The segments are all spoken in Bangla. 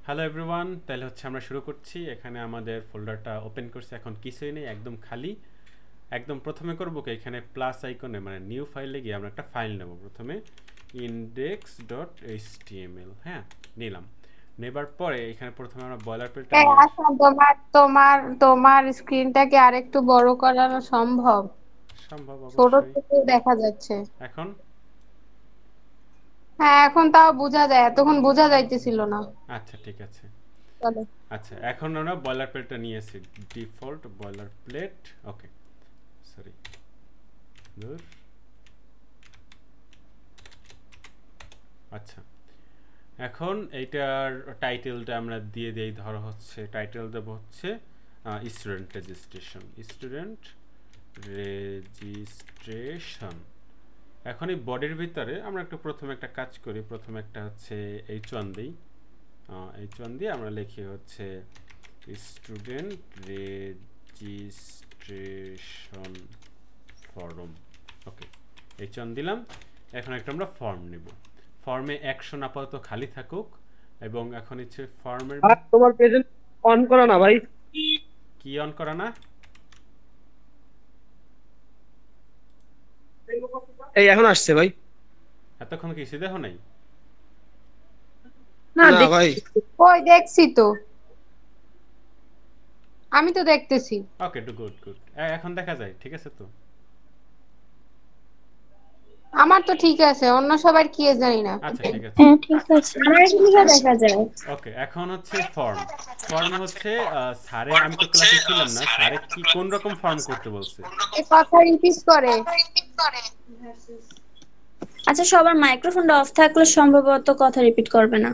হ্যালো এভরিওয়ান, তাহলে হচ্ছে আমরা শুরু করছি। এখানে আমাদের ফোল্ডারটা ওপেন করছি, এখন কিছুই নেই, একদম খালি। একদম প্রথমে করবো কি, এখানে প্লাস আইকনে মানে নিউ ফাইলে গিয়ে আমরা একটা ফাইল নেব। প্রথমে index.html, হ্যাঁ, নিলাম। নেবার পরে এখানে প্রথমে আমরা বয়লার প্লেটটা নিয়ে আচ্ছা, তোমার স্ক্রিনটা কি আরেকটু বড় করানো সম্ভব? সম্ভব ছোট অবশ্যই। থেকে দেখা যাচ্ছে। এখন হ্যাঁ, এখন তাও বোঝা যায়, এতক্ষণ বোঝা যাইতেছিল না। আচ্ছা, ঠিক আছে। চলো। আচ্ছা, এখন আমরা বয়লার প্লেটটা নিয়েছি, ডিফল্ট বয়লার প্লেট। ওকে, সরি, দূর। আচ্ছা, এখন এইটার টাইটেলটা আমরা দিয়ে দেই, ধরো হচ্ছে টাইটেল দেবো হচ্ছে স্টুডেন্ট রেজিস্ট্রেশন। Student registration. এখন এই বডির ভিতরে আমরা একটু প্রথমে একটা কাজ করি। প্রথমে একটা হচ্ছে H1 দিই। H1 দিয়ে আমরা লিখি হচ্ছে স্টুডেন্ট রেজিস্ট্রেশন ফর্ম। ওকে, H1 দিলাম। এখন একটা আমরা ফর্ম নেব। ফর্মে অ্যাকশন আপাতত খালি থাকুক, এবং এখন হচ্ছে ফর্মের আর তোমার প্রেজেন্ট অন করা না ভাই। কি অন করা না? এই এখন আসছে ভাই। এতক্ষণ কিছু দেখো নাই? না, না ভাই। ওই দেখছি তো, আমি তো দেখতেছি। ওকে, টু গুড গুড। এখন দেখা যায়, ঠিক আছে তো? আমার তো ঠিক আছে, অন্য সবার কি জানি না। আচ্ছা, ঠিক আছে। হ্যাঁ ঠিক আছে, আমার এদিকে দেখা যায়। ওকে, এখন হচ্ছে ফর্ম। ফর্মে হচ্ছে স্যারে, আমি তো ক্লাসে ছিলাম না, স্যারে কি কোন রকম ফর্ম করতে বলছে? এই কথা রিপিট করে। আচ্ছা, সবার মাইক্রোফোনটা অফ থাকলে সম্ভবত কথা রিপিট করবে না।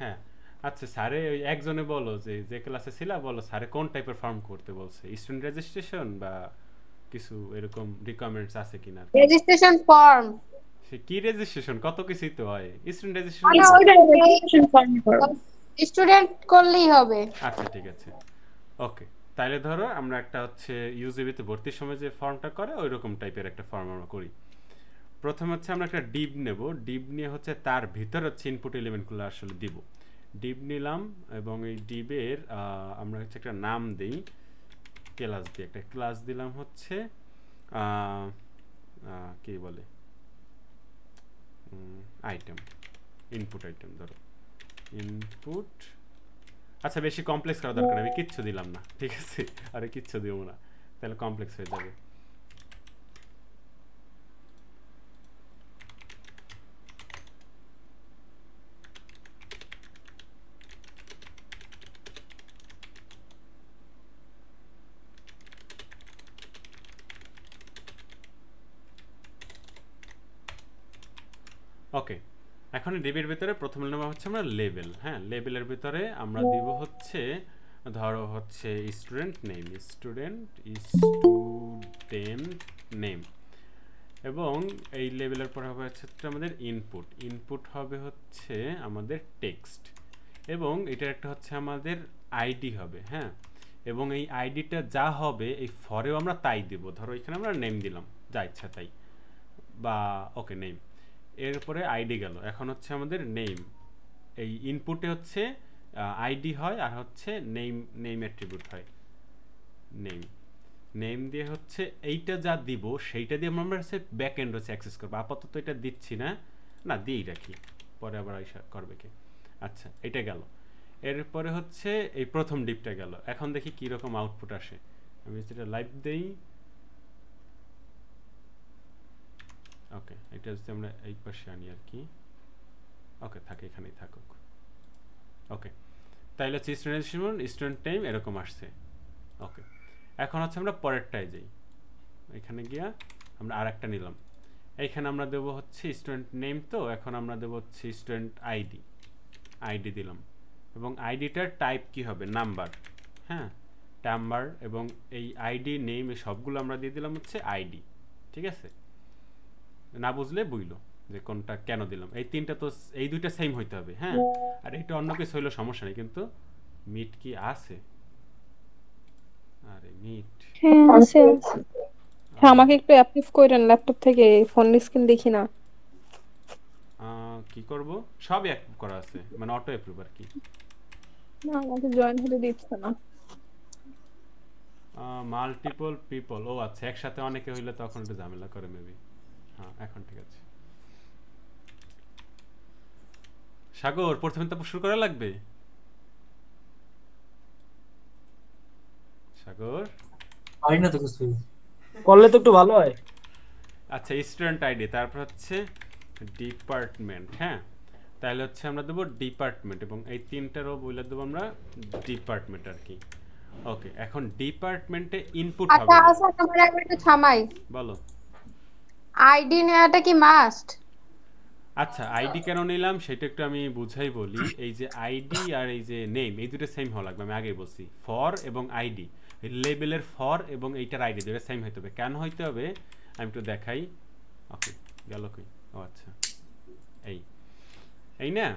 হ্যাঁ। আচ্ছা, স্যারে ওই একজনে বলো, যে যে ক্লাসে ছিলা বলো, স্যারে কোন টাইপের ফর্ম করতে বলছে? স্টুডেন্ট রেজিস্ট্রেশন বা কিছু এরকম রিকোয়ারমেন্টস আছে কিনা আর কি? Registration form. সে কি রেজিস্ট্রেশন, কত কিছুই তো হয়। স্টুডেন্ট রেজিস্ট্রেশন মানে এই করবো? স্টুডেন্ট রেজিস্ট্রেশন ফর্ম করো। স্টুডেন্ট করলেই হবে। আচ্ছা, ঠিক আছে। ওকে, তাইলে ধরো আমরা একটা হচ্ছে ইউজিবিতে ভর্তির সময় যে ফর্মটা করে ওই রকম টাইপের একটা ফর্ম আমরা করি। প্রথমে হচ্ছে আমরা একটা ডিভ নেব। ডিভ নিয়ে হচ্ছে তার ভিতর হচ্ছে ইনপুট এলিমেন্টগুলো আসলে দিব। ডিভ নিলাম, এবং এই ডিভের আমরা হচ্ছে একটা নাম দিই। ক্লাস দিয়ে একটা ক্লাস দিলাম হচ্ছে কি বলে, আইটেম, ইনপুট আইটেম ধরো, ইনপুট। আচ্ছা, বেশি কমপ্লেক্স করা দরকার নেই, আমি কিচ্ছু দিলাম না, ঠিক আছে? আরে কিচ্ছু দিব না, তাহলে কমপ্লেক্স হয়ে যাবে। ওকে, এখন ডিবির ভিতরে প্রথম নেব হচ্ছে আমরা লেভেল। হ্যাঁ, লেভেলের ভিতরে আমরা দিব হচ্ছে, ধরো হচ্ছে স্টুডেন্ট নেম, স্টুডেন্ট নেম। এবং এই লেভেলের পর হবে হচ্ছে আমাদের ইনপুট। ইনপুট হবে হচ্ছে আমাদের টেক্সট, এবং এটা একটা হচ্ছে আমাদের আইডি হবে। হ্যাঁ, এবং এই আইডিটা যা হবে এই ফরেও আমরা তাই দিব। ধরো এখানে আমরা নেম দিলাম, যা ইচ্ছা তাই, বা ওকে নেম। এরপরে আইডি গেল, এখন হচ্ছে আমাদের নেম। এই ইনপুটে হচ্ছে আইডি হয়, আর হচ্ছে নেম, নেম অ্যাট্রিবিউট হয়, নেম। নেম দিয়ে হচ্ছে এইটা যা দিব সেইটা দিয়ে আমরা হচ্ছে ব্যাক এন্ড হচ্ছে অ্যাক্সেস করবো। আপাতত এটা দিচ্ছি না, না দিয়েই রাখি, পরে আবার আইসা করবে কি। আচ্ছা, এটা গেল। এরপরে হচ্ছে এই প্রথম ডিপটা গেল। এখন দেখি কি রকম আউটপুট আসে। আমি যেটা লাইভ দেই। ওকে, এটা হচ্ছে আমরা এই পাশে আনি আর কি। ওকে, থাকে, এখানেই থাকুক। ওকে, তাইলে হচ্ছে স্টুডেন্ট নেম এরকম আসছে। ওকে, এখন হচ্ছে আমরা পরেরটায় যাই। এখানে গিয়া আমরা আর একটা নিলাম। এইখানে আমরা দেবো হচ্ছে স্টুডেন্ট নেম, তো এখন আমরা দেবো হচ্ছে স্টুডেন্ট আইডি। আইডি দিলাম, এবং আইডিটার টাইপ কি হবে, নাম্বার। হ্যাঁ, নাম্বার, এবং এই আইডি নেম এই সবগুলো আমরা দিয়ে দিলাম হচ্ছে আইডি। ঠিক আছে? না বুঝলে বুঝলো যে কোনটা কেন দিলাম। এই তিনটা তো, এই দুইটা সেম হইতে হবে। হ্যাঁ, আর এটা অন্য কিছু হইলেও সমস্যা নেই, কিন্তু মিট কি আছে? আরে মিট, হ্যাঁ আছে আছে। হ্যাঁ, আমাকে একটু অ্যাপ্রুভ করেন ল্যাপটপ থেকে, ফোন স্ক্রিন দেখি না। কি করব, সবই অ্যাপ্রুভ করা আছে, মানে অটো অ্যাপ্রুভ আর কি। না আমাকে জয়েন হতে দিচ্ছে না। মাল্টিপল পিপল, ও আচ্ছা একসাথে অনেকে হইলে তখন একটু ঝামেলা করে মেবি। হ্যাঁ এখন ঠিক আছে। সাগর প্রথমে তো শুরু করা লাগবে। সাগর পারি না তো কিছু। করলে তো একটু ভালো হয়। আচ্ছা স্টুডেন্ট আইডি, তারপর হচ্ছে ডিপার্টমেন্ট। হ্যাঁ তাহলে হচ্ছে আমরা দেবো ডিপার্টমেন্ট, এবং এই তিনটারও বলে দেবো আমরা ডিপার্টমেন্ট আর কি। ওকে এখন ডিপার্টমেন্টে ইনপুট হবে। আচ্ছা আচ্ছা তোমার একটু থামাই, বলো। আইডি নেওয়াটা কি মাস্ট? আচ্ছা আইডি কেন নিলাম সেটা একটু আমি বুঝাই বলি। এই যে আইডি আর এই যে নেম, এই দুটো সেম হওয়া লাগবে। আমি আগেই বলছি ফর এবং আইডি, লেবেলের ফর এবং এইটার আইডি দুটো সেম হইতে হবে। কেন হইতে হবে আমি একটু দেখাই। ওকে গেল কই, ও আচ্ছা এই না।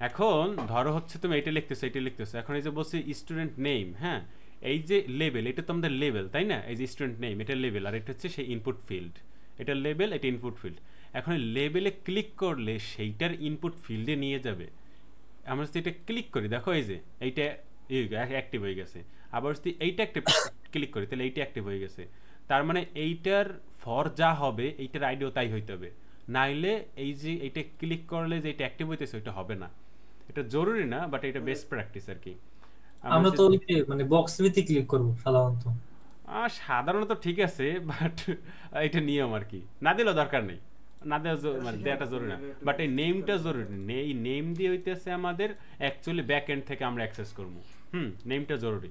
এখন ধরো হচ্ছে তুমি এইটা লিখতেছো, এইটা লিখতেছো, এখন এই যে বলছি স্টুডেন্ট নেম। হ্যাঁ এই যে লেবেল, এটা তো আমাদের লেবেল তাই না, এই যে স্টুডেন্ট নেম এটা লেবেল, আর এটা হচ্ছে সেই ইনপুট ফিল্ড। এটা লেবেল, এটা ইনপুট ফিল্ড। এখন লেবেলে ক্লিক করলে সেইটার ইনপুট ফিল্ডে নিয়ে যাবে। আমরা যদি এটা ক্লিক করি দেখো এই যে এইটা অ্যাক্টিভ হয়ে গেছে, আবার যদি এইটা একটা ক্লিক করি তাহলে এইটা অ্যাক্টিভ হয়ে গেছে। তার মানে এইটার ফর যা হবে এইটার আইডিও তাই হইতে হবে, নাইলে এই যে এইটা ক্লিক করলে যে এটা অ্যাক্টিভ হইতেছে ওইটা হবে না। এটা জরুরি না, বাট এটা বেস্ট প্র্যাকটিস আর কি। আমরা তো ওইতে মানে বক্স ভিত্তিক ক্লিক করব সাধারণত। সাধারণত ঠিক আছে, বাট এটা নিয়ম আর কি, না দিলেও দরকার নেই, না দেওয়া মানে দেওয়াটা জরুরি না, বাট এই নেমটা জরুরি। এই নেম দিয়ে হইতেছে আমাদের অ্যাকচুয়ালি ব্যাক এন্ড থেকে আমরা অ্যাক্সেস করব। নেমটা জরুরি।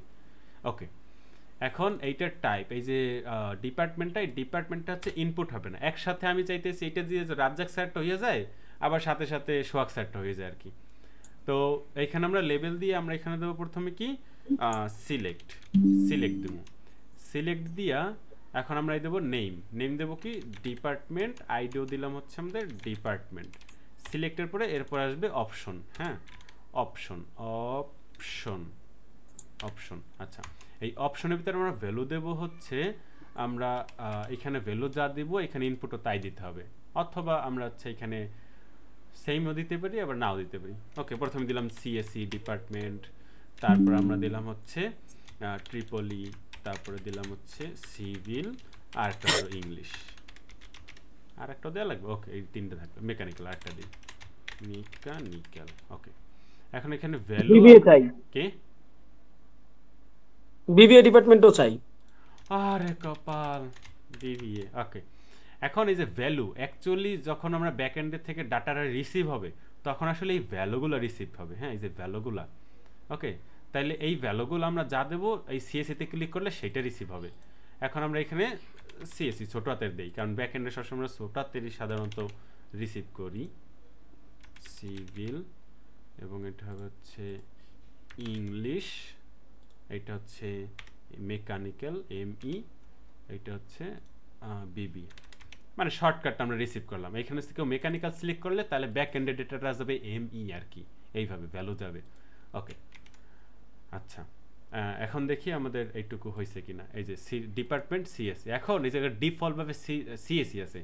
ওকে এখন এইটার টাইপ, এই যে ডিপার্টমেন্টটা, এই ডিপার্টমেন্টটা হচ্ছে ইনপুট হবে না। একসাথে আমি চাইতেছি এটা দিয়ে রাজ্জাক স্যারটা হয়ে যায়, আবার সাথে সাথে সোহাগ স্যারটা হয়ে যায় আর কি। তো এইখানে আমরা লেবেল দিয়ে আমরা এখানে দেবো প্রথমে কি সিলেক্ট দেবো। সিলেক্ট দিয়া এখন আমরা এই দেবো নেম দেবো কি ডিপার্টমেন্ট, আইডিও দিলাম হচ্ছে আমাদের ডিপার্টমেন্ট। সিলেক্টের পরে এরপর আসবে অপশন। হ্যাঁ অপশন। আচ্ছা এই অপশনের ভিতরে আমরা ভ্যালু দেব হচ্ছে আমরা এখানে ভ্যালু যা দিব এখানে ইনপুটও তাই দিতে হবে, অথবা আমরা হচ্ছে এখানে সেমও দিতে পারি আবার নাও দিতে পারি। ওকে প্রথমে দিলাম সিএসসি ডিপার্টমেন্ট, তারপর আমরা দিলাম হচ্ছে ট্রিপলি, তারপরে দিলাম হচ্ছে সিভিল, আর একটা হলো ইংলিশ, আর একটা দেওয়া লাগবে। ওকে এই তিনটে থাকবে। মেকানিক্যাল আরেকটা দিই, মেকানিক্যাল। ওকে এখন এখানে ভ্যালু বিবিএ চাই, কে বিবিএ ডিপার্টমেন্টও চাই। আরে কপাল, বিবিএ। ওকে এখন এই যে ভ্যালু অ্যাকচুয়ালি যখন আমরা ব্যাক এন্ডের থেকে ডাটাটা রিসিভ হবে তখন আসলে এই ভ্যালুগুলো রিসিভ হবে। হ্যাঁ এই যে ভ্যালুগুলা, ওকে তাইলে এই ভ্যালুগুলো আমরা যা দেবো এই সিএসসিতে ক্লিক করলে সেটা রিসিভ হবে। এখন আমরা এখানে সিএসসি ছোট হাতের দেই, কারণ ব্যাক এন্ডে সবসময় আমরা ছোট হাতেরই সাধারণত রিসিভ করি। সিভিল, এবং এটা হবে হচ্ছে ইংলিশ, এটা হচ্ছে মেকানিক্যাল এমই, এটা হচ্ছে বিবি, মানে শর্টকাটটা আমরা রিসিভ করলাম। এখানে থেকে মেকানিক্যাল সিলেক্ট করলে তাহলে ব্যাক এন্ডের ডেটাটা যাবে এমই আর কি, এইভাবে ভ্যালু যাবে। ওকে আচ্ছা এখন দেখি আমাদের এইটুকু হয়েছে কিনা। এই যে ডিপার্টমেন্ট সিএসসি, এখন এই জায়গায় ডিফল্টভাবে সিএসসি আছে,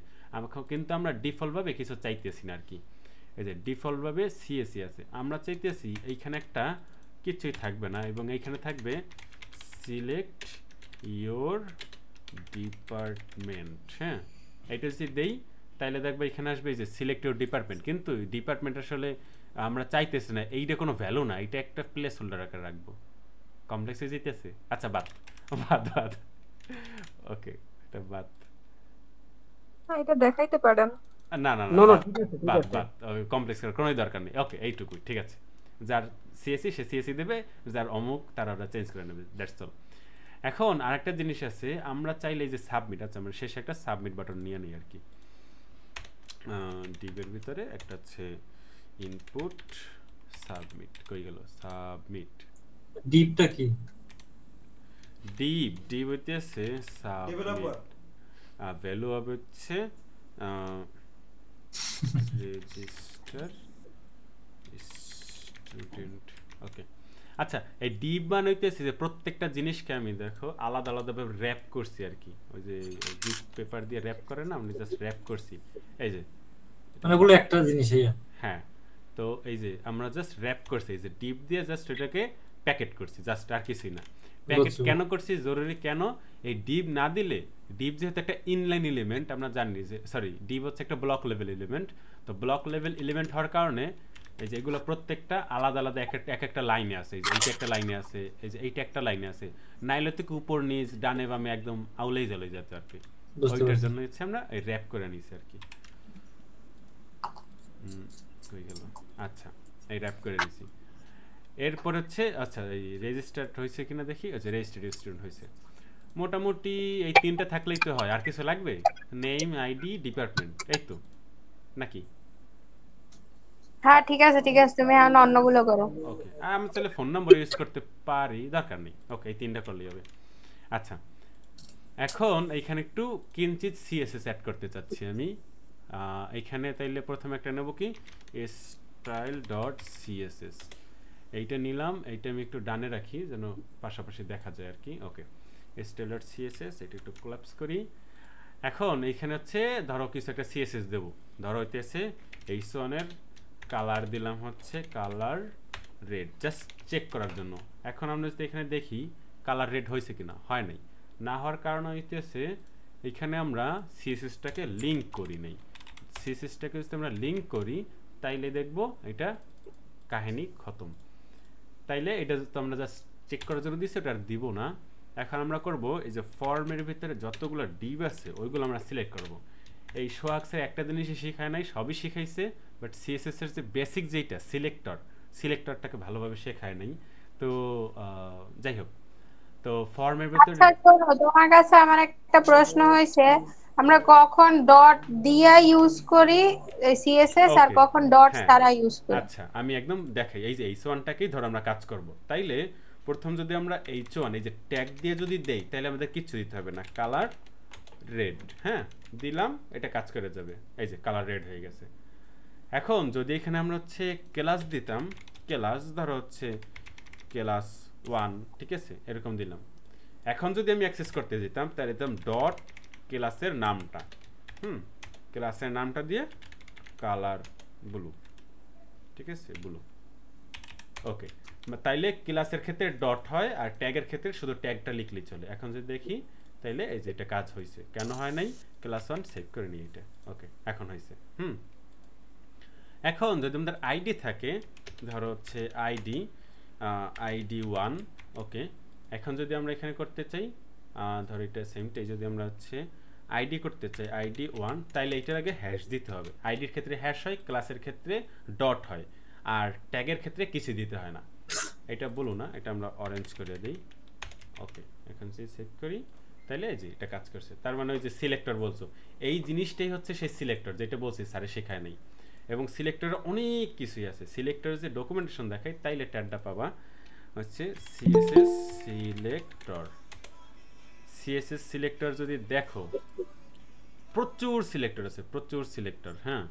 কিন্তু আমরা ডিফল্টভাবে কিছু চাইতেছি না আর কি। এই যে ডিফল্টভাবে সিএসসি আছে, আমরা চাইতেছি এইখানে একটা কিছুই থাকবে না, এবং এইখানে থাকবে সিলেক্ট ইয়োর ডিপার্টমেন্ট। হ্যাঁ এটা যদি দেই তাহলে দেখবে এখানে আসবে এই যে সিলেক্ট ইয়োর ডিপার্টমেন্ট, কিন্তু ডিপার্টমেন্ট আসলে আমরা চাইতেছি না, এইটা কোনো ভ্যালু না, এটা একটা প্লেস হোল্ডার আকারে রাখবো। কমপ্লেক্সে যেতেছে, আচ্ছা বাদ। ওকে এটা বাদ, এটা দেখাইতে পারেন। না না নো না নো ঠিক আছে, ঠিক বাদ আছে। বাদ, কমপ্লেক্স করার কোনো দরকার নেই। ওকে এইটুকুই ঠিক আছে, যার সিএসসি সে সিএসসি দেবে, যার অমুক তারা ওরা চেঞ্জ করে নেবে, দ্যাটস অল। এখন আরেকটা জিনিস আছে, আমরা চাইলে এই যে সাবমিট, আচ্ছা আমরা শেষে একটা সাবমিট বাটন নিয়ে নিই আর কি। ডিবের ভিতরে একটা হচ্ছে ইনপুট সাবমিট, কই গেল সাবমিট। ডিপটা কি? ডিপ হইতেছে সাবমিট, ভ্যালু হবে হচ্ছে রেজিস্টার স্টুডেন্ট। ওকে আচ্ছা এই ডিপ মানে হইতেছে যে প্রত্যেকটা জিনিসকে আমি দেখো আলাদা আলাদাভাবে র্যাপ করছি আর কি, ওই যে গিফট পেপার দিয়ে র্যাপ করে না, আমি জাস্ট র্যাপ করছি। এই যে মানে ওগুলো একটা জিনিসই। হ্যাঁ, তো এই যে আমরা জাস্ট র্যাপ করছি, এই যে ডিপ দিয়ে জাস্ট এটাকে প্যাকেট করছি, জাস্ট আর কিছুই না। প্যাকেট বুঝছি। কেন করছি, জরুরি কেন, এই ডিপ না দিলে, ডিপ যেহেতু একটা ইনলাইন এলিমেন্ট, আমরা জানি যে সরি ডিপ হচ্ছে একটা ব্লক লেভেল এলিমেন্ট, তো ব্লক লেভেল এলিমেন্ট হওয়ার কারণে এই যে এগুলো প্রত্যেকটা আলাদা আলাদা এক একটা লাইনে আছে, এই যে এইটা একটা লাইনে আছে, এই যে এইটা একটা লাইনে আছে, নাইলে থেকে উপর নিচ ডানে বামে একদম আউলেই জ্বলে যেত আর কি। বুঝতে ওইটার পারছি। জন্য হচ্ছে আমরা এই র্যাপ করে নিছি আর কি। কই গেল, আচ্ছা এই র্যাপ করে নিছি। এরপর হচ্ছে আচ্ছা এই রেজিস্টার্ড হয়েছে কিনা দেখি, আচ্ছা রেজিস্টার্ড স্টুডেন্ট হয়েছে। মোটামুটি এই তিনটা থাকলেই তো হয়, আর কিছু লাগবে? নেম, আইডি, ডিপার্টমেন্ট, এই তো নাকি? হ্যাঁ ঠিক আছে তুমি এখন অন্যগুলো করো। ওকে, আমি তাহলে ফোন নম্বর ইউজ করতে পারি, দরকার নেই। ওকে, এই তিনটা করলেই হবে। আচ্ছা, এখন এইখানে একটু কিঞ্চিত সিএসএস অ্যাড করতে চাচ্ছি আমি। এইখানে তাইলে প্রথমে একটা নেব কি, স্টাইল ডট সিএসএস, এইটা নিলাম। এইটা আমি একটু ডানে রাখি যেন পাশাপাশি দেখা যায় আর কি। ওকে, স্টাইল ডট সিএসএস, এটা একটু কোলাপস করি। এখন এইখানে হচ্ছে ধরো কিছু একটা সিএসএস দেবো, ধরো হইতেছে H1 এর কালার দিলাম হচ্ছে কালার রেড, জাস্ট চেক করার জন্য। এখন আমরা যদি এখানে দেখি কালার রেড হয়েছে কিনা, হয় নাই। না হওয়ার কারণ হইতেছে এখানে আমরা সিএসএসটাকে লিঙ্ক করি নাই। সিএসএসটাকে যদি আমরা লিঙ্ক করি তাইলে দেখব এটা কাহিনী খতম। তাইলে এটা তো আমরা জাস্ট চেক করার জন্য দিচ্ছি, ওটা আর দিব না। এখন আমরা করব এই যে ফর্মের ভিতরে যতগুলো ডিভ আছে ওইগুলো আমরা সিলেক্ট করব। এই সোয়াক্সের একটা জিনিসই শেখায় নাই, সবই শিখাইছে, বাট সিএসএস এর যে বেসিক যেটা সিলেক্টরটাকে ভালোভাবে শেখায় নাই। তো যাই হোক, তো ফর্মের ভিতরে আচ্ছা শোনো, তোমার কাছে আমার একটা প্রশ্ন হয়েছে, আমরা কখন ডট দিয়া ইউজ করি সিএসএস আর Okay, কখন ডট হ্যাঁ। ছাড়া ইউজ করি? আচ্ছা, আমি একদম দেখাই। এই যে H1টাকেই ধরো আমরা কাজ করব, তাইলে প্রথম যদি আমরা H1 এই যে ট্যাগ দিয়ে যদি দেই তাহলে আমাদের কিচ্ছু দিতে হবে না, কালার রেড, হ্যাঁ দিলাম, এটা কাজ করে যাবে। এই যে কালার রেড হয়ে গেছে। এখন যদি এখানে আমরা হচ্ছে ক্লাস দিতাম, ক্লাস ধরো হচ্ছে ক্লাস 1, ঠিক আছে, এরকম দিলাম। এখন যদি আমি অ্যাক্সেস করতে যেতাম তাহলে দিতাম ডট ক্লাসের নামটা, ক্লাসের নামটা দিয়ে কালার ব্লু, ঠিক আছে, ব্লু। ওকে, তাইলে ক্লাসের ক্ষেত্রে ডট হয় আর ট্যাগের ক্ষেত্রে শুধু ট্যাগটা লিখলেই চলে। এখন যদি দেখি তাইলে এই যে এটা কাজ হয়েছে। কেন হয় নাই? ক্লাস 1 সেভ করে নিই এটা। ওকে, এখন হয়েছে। এখন যদি আমাদের আইডি থাকে, ধরো হচ্ছে আইডি 1, ওকে। এখন যদি আমরা এখানে করতে চাই, ধরো এটা সেমটাই, যদি আমরা হচ্ছে আইডি করতে চাই আইডি 1, তাইলে এটার আগে হ্যাশ দিতে হবে। আইডির ক্ষেত্রে হ্যাশ হয়, ক্লাসের ক্ষেত্রে ডট হয়, আর ট্যাগের ক্ষেত্রে কিছু দিতে হয় না। এটা বলো না, এটা আমরা অরেঞ্জ করে দিই। ওকে, এখন যদি সেভ করি তাহলে এই যে এটা কাজ করছে। তার মানে ওই যে সিলেক্টর বলছো, এই জিনিসটাই হচ্ছে সেই সিলেক্টর যেটা বলছি স্যারে শেখায় নাই। এবং সিলেক্টরে অনেক কিছুই আছে। সিলেক্টরের যে ডকুমেন্টেশন দেখায় তাইলে ট্যাগটা পাবা হচ্ছে সিএসএস সিলেক্টর। সিএসএস সিলেক্টর যদি দেখো প্রচুর সিলেক্টর আছে, প্রচুর সিলেক্টর, হ্যাঁ।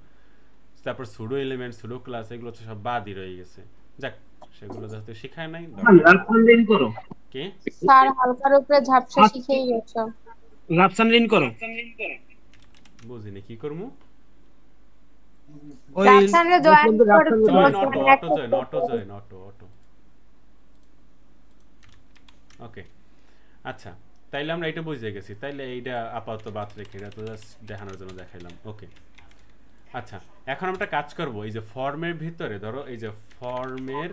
তারপর সুডো এলিমেন্ট, সুডো ক্লাস, এগুলো হচ্ছে সব বাদই রয়ে গেছে। যাক, সেগুলো যেহেতু শেখায় নাই, কে স্যার হালকার উপরে ঝাপসা শিখেই গেছো। লাপসান লিন করো, বুঝিনি কি করবো। ওই রাফসানরে জয়েন করে join auto, auto join, auto join, auto auto. Okay, আচ্ছা, তাইলে আমরা এটা বুঝে গেছি। তাইলে এইটা আপাতত বাদ রেখে এটা তো জাস্ট দেখানোর জন্য দেখাইলাম। ওকে, আচ্ছা, এখন আমরা কাজ করব এই যে ফর্মের ভিতরে, ধরো এই যে ফর্মের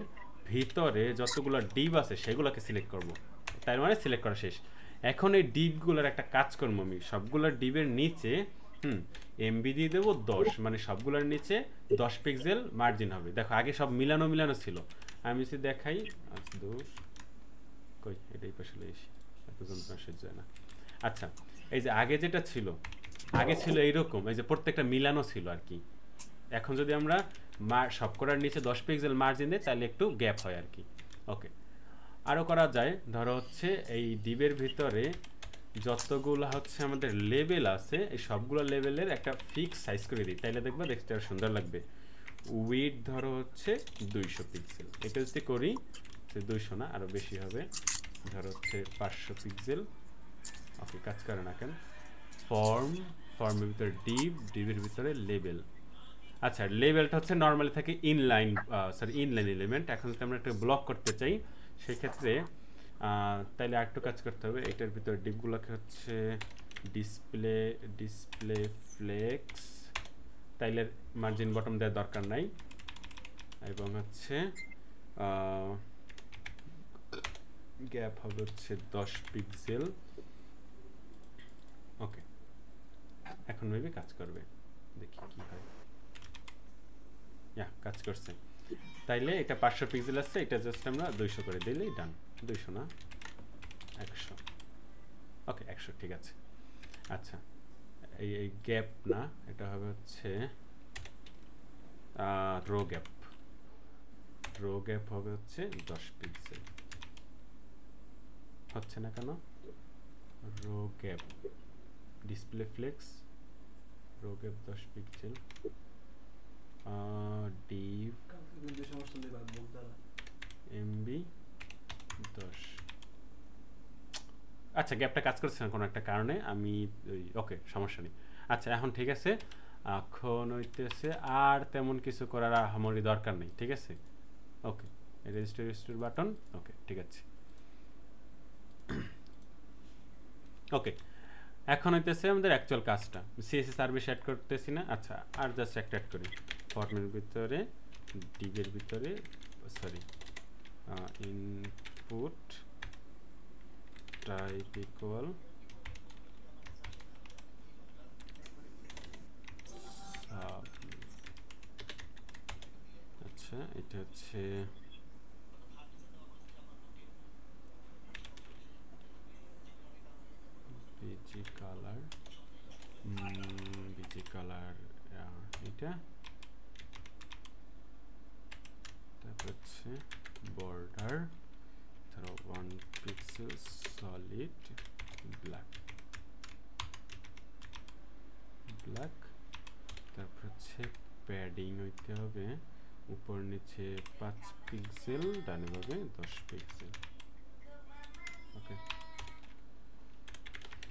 ভিতরে যতগুলো ডিভ আছে সেগুলোকে সিলেক্ট করব। তাই মানে সিলেক্ট করা শেষ। এখন এই ডিভগুলোর একটা কাজ করব আমি, সবগুলো ডিভের নিচে এমবি দিয়ে দেবো 10, মানে সবগুলোর নিচে 10 পিক্সেল মার্জিন হবে। দেখো আগে সব মিলানো ছিল, আমি যদি দেখাই, কই এটাই পাশে এসে এতজন সহ্য হয় না। আচ্ছা, এই যে আগে যেটা ছিল, আগে ছিল এইরকম, এই যে প্রত্যেকটা মিলানো ছিল আর কি। এখন যদি আমরা সব করার নিচে 10 পিক্সেল মার্জিন দেই তাহলে একটু গ্যাপ হয় আর কি। ওকে, আরও করা যায়, ধরো হচ্ছে এই ডিভের ভিতরে যতগুলো হচ্ছে আমাদের লেভেল আছে এই সবগুলো লেভেলের একটা ফিক্স সাইজ করে দিই, তাইলে দেখবা দেখতে আরো সুন্দর লাগবে। উইডথ ধরো হচ্ছে 200 পিক্সেল, এটা যদি করি 200 না, আরো বেশি হবে, ধরো হচ্ছে 500 পিক্সেল। ওকে, কাজ করে না কেন। ফর্মের ভিতরে ডিভের ভিতরে লেভেল, আচ্ছা লেভেলটা হচ্ছে নরমালি থাকে ইনলাইন এলিমেন্ট। এখন যদি আমরা একটা ব্লক করতে চাই সেই ক্ষেত্রে তাইলে আরেকটু কাজ করতে হবে। এটার ভিতর ডিপগুলোকে হচ্ছে ডিসপ্লে ফ্লেক্স, তাইলে মার্জিন বটম দেওয়ার দরকার নাই, এবং হচ্ছে গ্যাপ হবে হচ্ছে 10 পিক্সেল। ওকে, এখন মেবি কাজ করবে, দেখি কি হয়। কাজ করছে। তাইলে এটা 500 পিক্সেল আছে, এটা জাস্ট আমরা 200 করে দিলেই ডান। 200 না 100। ওকে 100 ঠিক আছে। আচ্ছা এই গ্যাপ না, এটা হবে হচ্ছে রো গ্যাপ হবে হচ্ছে 10 পিক্সেল। হচ্ছে না কেন? Row gap display flex row gap 10 pixel ডিপ এমবি 10। আচ্ছা গ্যাপটা কাজ করছে না কোনো একটা কারণে, আমি ওকে সমস্যা নেই। আচ্ছা এখন ঠিক আছে, এখন হইতেছে আর তেমন কিছু করার আমারই দরকার নেই, ঠিক আছে। ওকে রেজিস্টার বাটন, ওকে ঠিক আছে। ওকে এখন হইতেছে আমাদের অ্যাকচুয়াল কাজটা, সিএসএস সার্ভিস অ্যাড করতেছি না। আচ্ছা আর জাস্ট একটা অ্যাড করি, ফর্মের ভিতরে ডিভের ভিতরে সরি ইনপুট টাইপ ইকুয়াল আচ্ছা এটা হচ্ছে বিজি কালার এটা, তারপর হচ্ছে বর্ডার 1 পিক্সেল সলিড ব্ল্যাক, তারপর হচ্ছে প্যাডিং হইতে হবে উপর নিচে 5 পিক্সেল, ডানে ভাবে 10 পিক্সেল। ওকে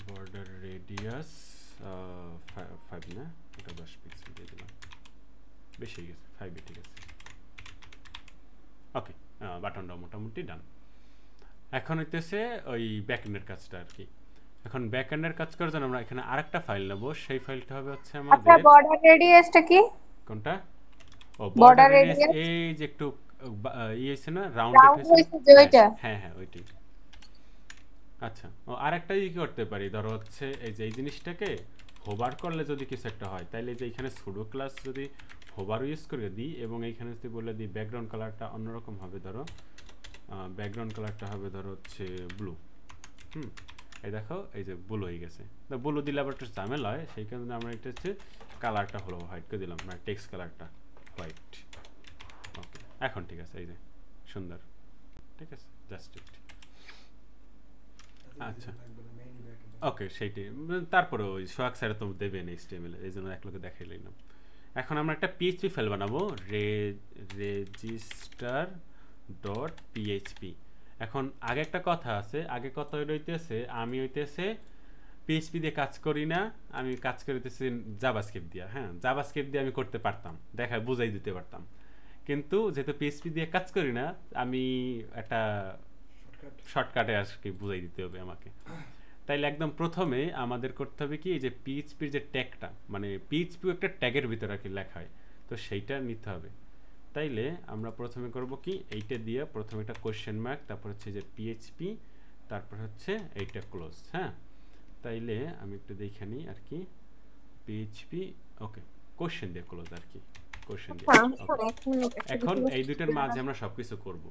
বর্ডার রেডিয়াস 5 না, এটা 10 পিক্সেল দিয়ে দিলাম, বেশি হয়ে গেছে 5 ঠিক আছে। ওকে বাটনটা মোটামুটি ডান। এখন হইতেছে ওই ব্যাকএন্ডের কাজটা আর কি। এখন ব্যাকএন্ডের কাজ করার জন্য আমরা এখানে আরেকটা ফাইল নেব, সেই ফাইলটা হবে হচ্ছে আমাদের আচ্ছা বর্ডার রেডিয়াসটা কি? কোনটা? ও বর্ডার রেডিয়াস, এই যে একটু হইছে না রাউন্ড হইছে যে ওইটা। হ্যাঁ ওইটাই। আচ্ছা ও আরেকটা কি করতে পারি, ধরো হচ্ছে এই যে এই জিনিসটাকে হোভার করলে যদি কিছু একটা হয়, তাইলে যে এখানে সুডো ক্লাস যদি হোভার ইউজ করে দিই এবং এইখানে যদি বলে দিই ব্যাকগ্রাউন্ড কালারটা অন্যরকম হবে, ধরো ব্যাকগ্রাউন্ড কালারটা হবে ধরো হচ্ছে ব্লু। এই দেখো এই যে ব্লু হয়ে গেছে, তো ব্লু দিলে আবার একটু ঝামেলা হয়, সেই কারণে আমরা এটা হচ্ছে কালারটা হলো হোয়াইট করে দিলাম, মানে টেক্সট কালারটা হোয়াইট। ওকে এখন ঠিক আছে, এই যে সুন্দর, ঠিক আছে জাস্ট ইট। আচ্ছা ওকে সেইটাই, তারপরে ওই সোয়াক স্যার তো দেবেন এইচটিএমএল, এই জন্য এক লোকে দেখাই লইলাম। এখন আমরা একটা পিএইচপি ফাইল বানাবো, রেজিস্টার ডট পিএইচপি। এখন আগে একটা কথা আছে, আগে কথা হইতেছে আমি হইতেছে পিএইচপি দিয়ে কাজ করি না, আমি কাজ করিতেছি জাভাস্ক্রিপ্ট দিয়ে। হ্যাঁ জাভাস্ক্রিপ্ট দিয়ে আমি করতে পারতাম, দেখায় বুঝাই দিতে পারতাম, কিন্তু যেহেতু পিএইচপি দিয়ে কাজ করি না, আমি একটা শর্টকাটে আর কি বুঝাই দিতে হবে আমাকে। তাইলে একদম প্রথমে আমাদের করতে হবে কি, এই যে পিএইচপির যে ট্যাগটা, মানে পিএইচপি একটা ট্যাগের ভিতরে আর কি লেখা হয়, তো সেইটা নিতে হবে। তাইলে আমরা প্রথমে করব কি, এইটা দিয়ে প্রথমে একটা কোশ্চেন মার্ক, তারপর হচ্ছে যে পিএইচপি, তারপর হচ্ছে এইটা ক্লোজ। হ্যাঁ তাইলে আমি একটু দেখে নিই আর কি, পিএইচপি ওকে কোশ্চেন দিয়ে ক্লোজ আর কি, কোশ্চেন দিয়ে। এখন এই দুইটার মাঝে আমরা সবকিছু করব।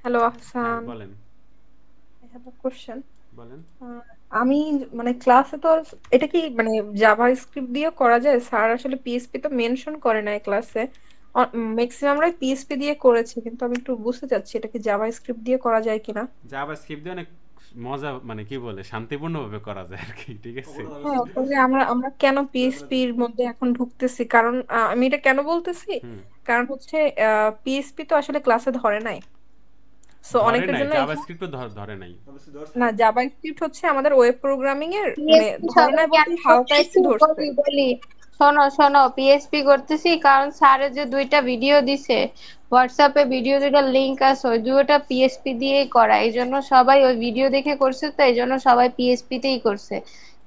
হ্যালো আহসান, বলেন। I have a question. বলেন। আমি মানে ক্লাসে তো এটা কি মানে জাভাস্ক্রিপ্ট দিয়ে করা যায়? স্যার আসলে পিএইচপি তো মেনশন করে না ক্লাসে, ম্যাক্সিমামরাই পিএইচপি দিয়ে করেছে, কিন্তু আমি একটু বুঝতে চাচ্ছি এটা কি জাভাস্ক্রিপ্ট দিয়ে করা যায় কিনা। জাভাস্ক্রিপ্ট দিয়ে অনেক মজা, মানে কি বলে শান্তিপূর্ণভাবে করা যায় আর কি, ঠিক আছে। হ্যাঁ তাহলে আমরা কেন পিএইচপি এর মধ্যে এখন ঢুকতেছি, কারণ আমি এটা কেন বলতেছি, কারণ হচ্ছে পিএইচপি তো আসলে ক্লাসে ধরে নাই, সো অনেকের জন্য জাভাস্ক্রিপ্ট ধরে নাই না, জাভাস্ক্রিপ্ট হচ্ছে আমাদের ওয়েব প্রোগ্রামিং এর মানে ধরে নাই বলতে হালকা একটু ধরছে। বলি শোনো শোনো, পিএসপি করতেছি কারণ স্যারের যে দুইটা ভিডিও দিছে, হোয়াটসঅ্যাপে ভিডিও দুইটা লিংক আছে, ওই দুইটা পিএসপি দিয়েই করা, এই জন্য সবাই ওই ভিডিও দেখে করছে, তো এই জন্য সবাই পিএসপি তেই করছে।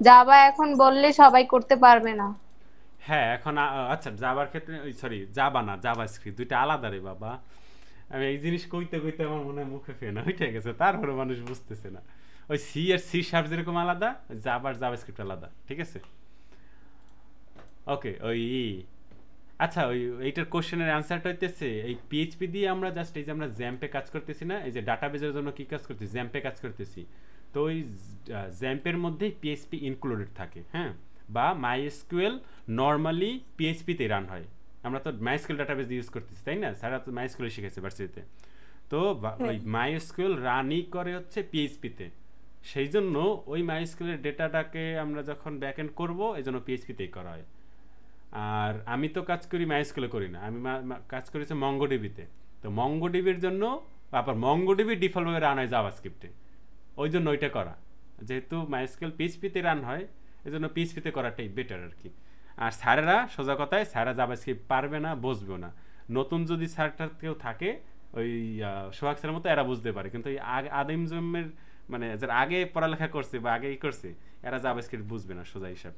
জাভা এখন বললে সবাই করতে পারবে না। হ্যাঁ এখন আচ্ছা জাভার ক্ষেত্রে সরি জাভা না জাভা স্ক্রিপ্ট দুইটা আলাদা রে বাবা। আমি এই জিনিস কইতে কইতে আমার মনে হয় মুখে ফেনা উঠে গেছে, তারপরে মানুষ বুঝতেছে না। ওই সি আর সি শার্প যেরকম আলাদা, জাভার জাভা স্ক্রিপ্ট আলাদা, ঠিক আছে? ওকে ওই আচ্ছা ওই এইটার কোশ্চেনের অ্যান্সারটা হইতেছে এই পিএইচপি দিয়ে আমরা জাস্ট এই যে আমরা জ্যাম্পে কাজ করতেছি না, এই যে ডাটাবেজের জন্য কি কাজ করতেছি, জ্যাম্পে কাজ করতেছি। তো ওই জ্যাম্পের মধ্যেই পিএইচপি ইনক্লুডেড থাকে, হ্যাঁ। বা মাইএসকিউএল নর্মালি পিএইচপিতে রান হয়। আমরা তো মাইএসকিউএল ডাটাবেজ ইউজ করতেছি, তাই না? স্যারা তো মাইএসকিউএল শিখেছে ভার্সিটিতে। তো ওই মাইএসকিউএল রানই করে হচ্ছে পিএইচপিতে। সেই জন্য ওই মাইএসকিউএলের ডেটাটাকে আমরা যখন ব্যাকএন্ড করবো, এই জন্য পিএইচপিতেই করা হয়। আর আমি তো কাজ করি মাইএসকিউএল করি না, আমি কাজ করেছি মঙ্গোডিবিতে। তো মঙ্গোডিবির জন্য আবার মঙ্গোডিবি ডিফল্টভাবে রান হয় জাভাস্ক্রিপ্টে, ওই জন্য ওইটা করা। যেহেতু মাইএসকিউএল পিএইচপিতে রান হয়, এই জন্য পিএইচপিতে করাটাই বেটার আর কি। আর স্যারেরা সোজা কথায় স্যারা জাভাস্ক্রিপ্ট পারবে না, বুঝবেও না। নতুন যদি স্যারটার কেউ থাকে ওই সোহাগ স্যারের মতো, এরা বুঝতে পারে, কিন্তু ওই আদিম জন্মের মানে যারা আগে পড়ালেখা করছে বা আগে করছে, এরা জাভাস্ক্রিপ্ট বুঝবে না সোজা হিসাব,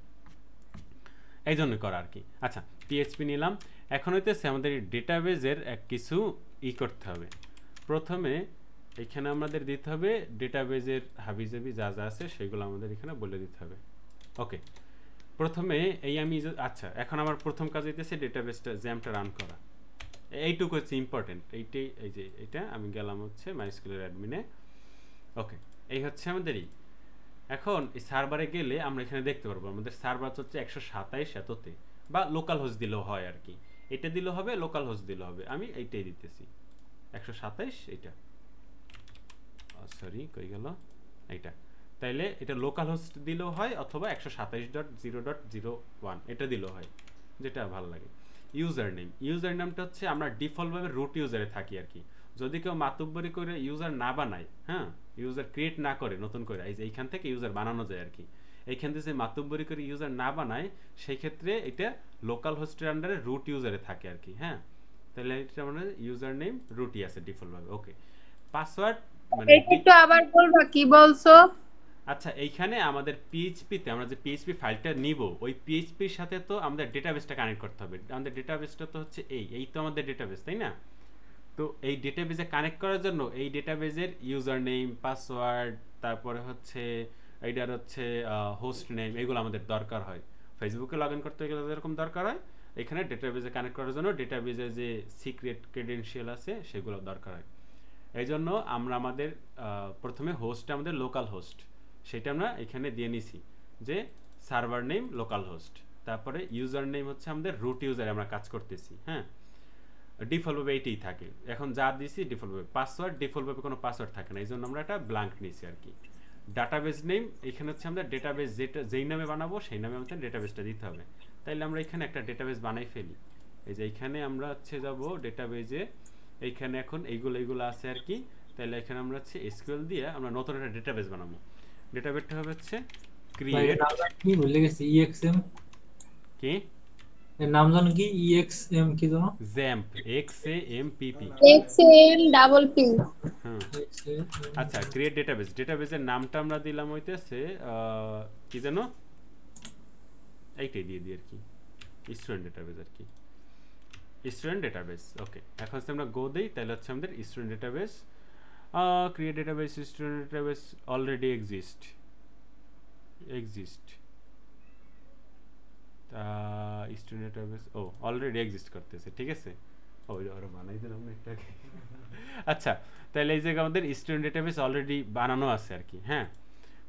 এই জন্য করা আর কি। আচ্ছা পিএইচপি নিলাম, এখন হইতেছে আমাদের ডেটাবেজের এক কিছু করতে হবে। প্রথমে এখানে আমাদের দিতে হবে ডেটাবেজের হাবিজাবি যা যা আছে সেগুলো আমাদের এখানে বলে দিতে হবে। ওকে, প্রথমে এই আমি আচ্ছা এখন আমার প্রথম কাজ হইতেছে ডেটাবেসটা জ্যামটা রান করা। এইটুকু হচ্ছে ইম্পর্টেন্ট। এইটাই এই যে এটা আমি গেলাম হচ্ছে মাইএসকিউএল অ্যাডমিনে। ওকে, এই হচ্ছে আমাদেরই। এখন এই সার্ভারে গেলে আমরা এখানে দেখতে পারবো আমাদের সার্ভার হচ্ছে 127 এততে, বা লোকাল হোস্ট দিলেও হয় আর কি। এটা দিলেও হবে, লোকাল হোস্ট দিলেও হবে, আমি এইটাই দিতেছি 127 এইটা। সরি কই গেল এইটা। তাইলে এটা লোকাল হোস্ট দিলেও হয় অথবা 127.0.01 এটা দিলেও হয়, যেটা ভালো লাগে। ইউজার নেম, ইউজার নেমটা হচ্ছে আমরা ডিফল্টভাবে রুট ইউজারে থাকি আর কি। যদি কেউ মাতুব্বরি করে ইউজার না বানায়, হ্যাঁ, ইউজার ক্রিয়েট না করে নতুন করে, এই যে এইখান থেকে ইউজার বানানো যায় আর কি। এইখান থেকে যে মাতুব্বরি করে ইউজার না বানায়, সেই ক্ষেত্রে এটা লোকাল হোস্টের আন্ডারে রুট ইউজারে থাকে আর কি, হ্যাঁ। তাহলে এটা মানে ইউজার নেম রুটই আছে ডিফল্টভাবে। ওকে, পাসওয়ার্ড মানে একটু আবার বলবা কি বলছো? আচ্ছা এইখানে আমাদের পিএইচপিতে আমরা যে পিএইচপি ফাইলটা নিব, ওই পিএইচপির সাথে তো আমাদের ডেটাবেসটা কানেক্ট করতে হবে। আমাদের ডেটাবেসটা তো হচ্ছে এই তো আমাদের ডেটাবেস, তাই না? তো এই ডেটাবেসে কানেক্ট করার জন্য এই ডেটাবেসের ইউজার নেম, পাসওয়ার্ড, তারপরে হচ্ছে এইটার হচ্ছে হোস্ট নেম, এগুলো আমাদের দরকার হয়। ফেসবুকে লগ ইন করতে গেলে যেরকম দরকার হয়, এখানে ডেটাবেসে কানেক্ট করার জন্য ডেটাবেসের যে সিক্রেট ক্রেডেনশিয়াল আছে সেগুলো দরকার হয়। এই জন্য আমরা আমাদের প্রথমে হোস্টটা আমাদের লোকাল হোস্ট, সেটা আমরা এখানে দিয়ে নিছি যে সার্ভার নেম লোকাল হোস্ট। তারপরে ইউজার নেম হচ্ছে আমাদের রুট ইউজারে আমরা কাজ করতেছি, হ্যাঁ। ডিফল্টভাবে এইটাই থাকে, এখন যা দিছি ডিফল্টভাবে। পাসওয়ার্ড ডিফল্টভাবে কোনো পাসওয়ার্ড থাকে না, এই জন্য আমরা একটা ব্ল্যাঙ্ক নিছি আর কি। ডাটাবেস নেম, এখানে হচ্ছে আমরা ডেটাবেস যেই নামে বানাবো সেই নামে আমাদের ডেটাবেসটা দিতে হবে। তাইলে আমরা এখানে একটা ডেটাবেস বানাই ফেলি। এই যে এইখানে আমরা হচ্ছে যাব ডেটাবেজে, এইখানে এখন এইগুলো আছে আর কি। তাহলে এখানে আমরা হচ্ছে এসকিউএল দিয়ে আমরা নতুন একটা ডেটাবেস বানাবো। ডেটাবেসটা হবে হচ্ছে ক্রিয়েট, কি ভুলে গেছি, ইএক্সএম কি এর নাম জানো কি? ইএক্সএম কি জানো? XAMPP, XAMPP। XAMPP। হুম, আচ্ছা ক্রিয়েট ডেটাবেস, ডেটাবেসের নামটা আমরা দিলাম হইতেছে কি জানো, এইটাই দিয়ে দিই আর কি, স্টুডেন্ট ডেটাবেস আর কি, স্টুডেন্ট ডেটাবেস। ওকে, এখন হচ্ছে আমরা গো দেই, তাহলে হচ্ছে আমাদের student database create database, student database already exist student database already exist করতেছে, ঠিক আছে। ওই আরো বানাই দিলাম একটা। আচ্ছা তাহলে এই জায়গায় আমাদের স্টুডেন্ট ডেটাবেস অলরেডি বানানো আছে আর কি, হ্যাঁ।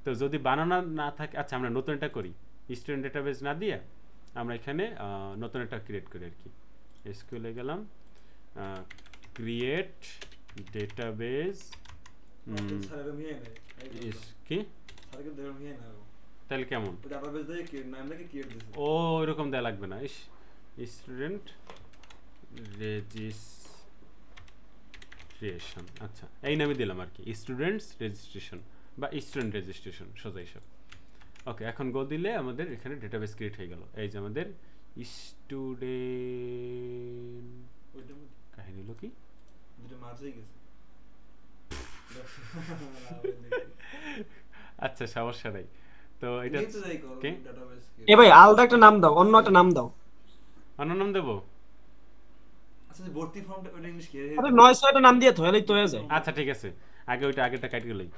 তো যদি বানানো না থাকে, আচ্ছা আমরা নতুন একটা করি, স্টুডেন্ট ডেটাবেস না দিয়ে আমরা এখানে নতুন একটা ক্রিয়েট করি আর কি। এসকিউএল এ গেলাম, ক্রিয়েট ডেটাবেস কি, তাহলে কেমন ও এরকম দেওয়া লাগবে না, স্টুডেন্ট রেজিস্ট্রেশন, আচ্ছা এই নামে দিলাম আর কি, স্টুডেন্টস রেজিস্ট্রেশন বা স্টুডেন্ট রেজিস্ট্রেশন সোজা হিসাব। ওকে, এখন গো দিলে আমাদের এখানে ডেটাবেস ক্রিয়েট হয়ে গেল। এই যে আমাদের স্টুডেন্ট কাহিনী হলো কি আচ্ছা সমস্যা নাই তো এটা কে এ ভাই আলাদা একটা নাম দাও, অন্য একটা নাম দাও। অন্য নাম দেবো আচ্ছা ভর্তি ফর্মটা ওটা ইংলিশ কি আরে 900টা নাম দিয়ে তাহলেই তো হয়ে যায়। আচ্ছা ঠিক আছে আগে ওইটা আগেটা কাটি গেলই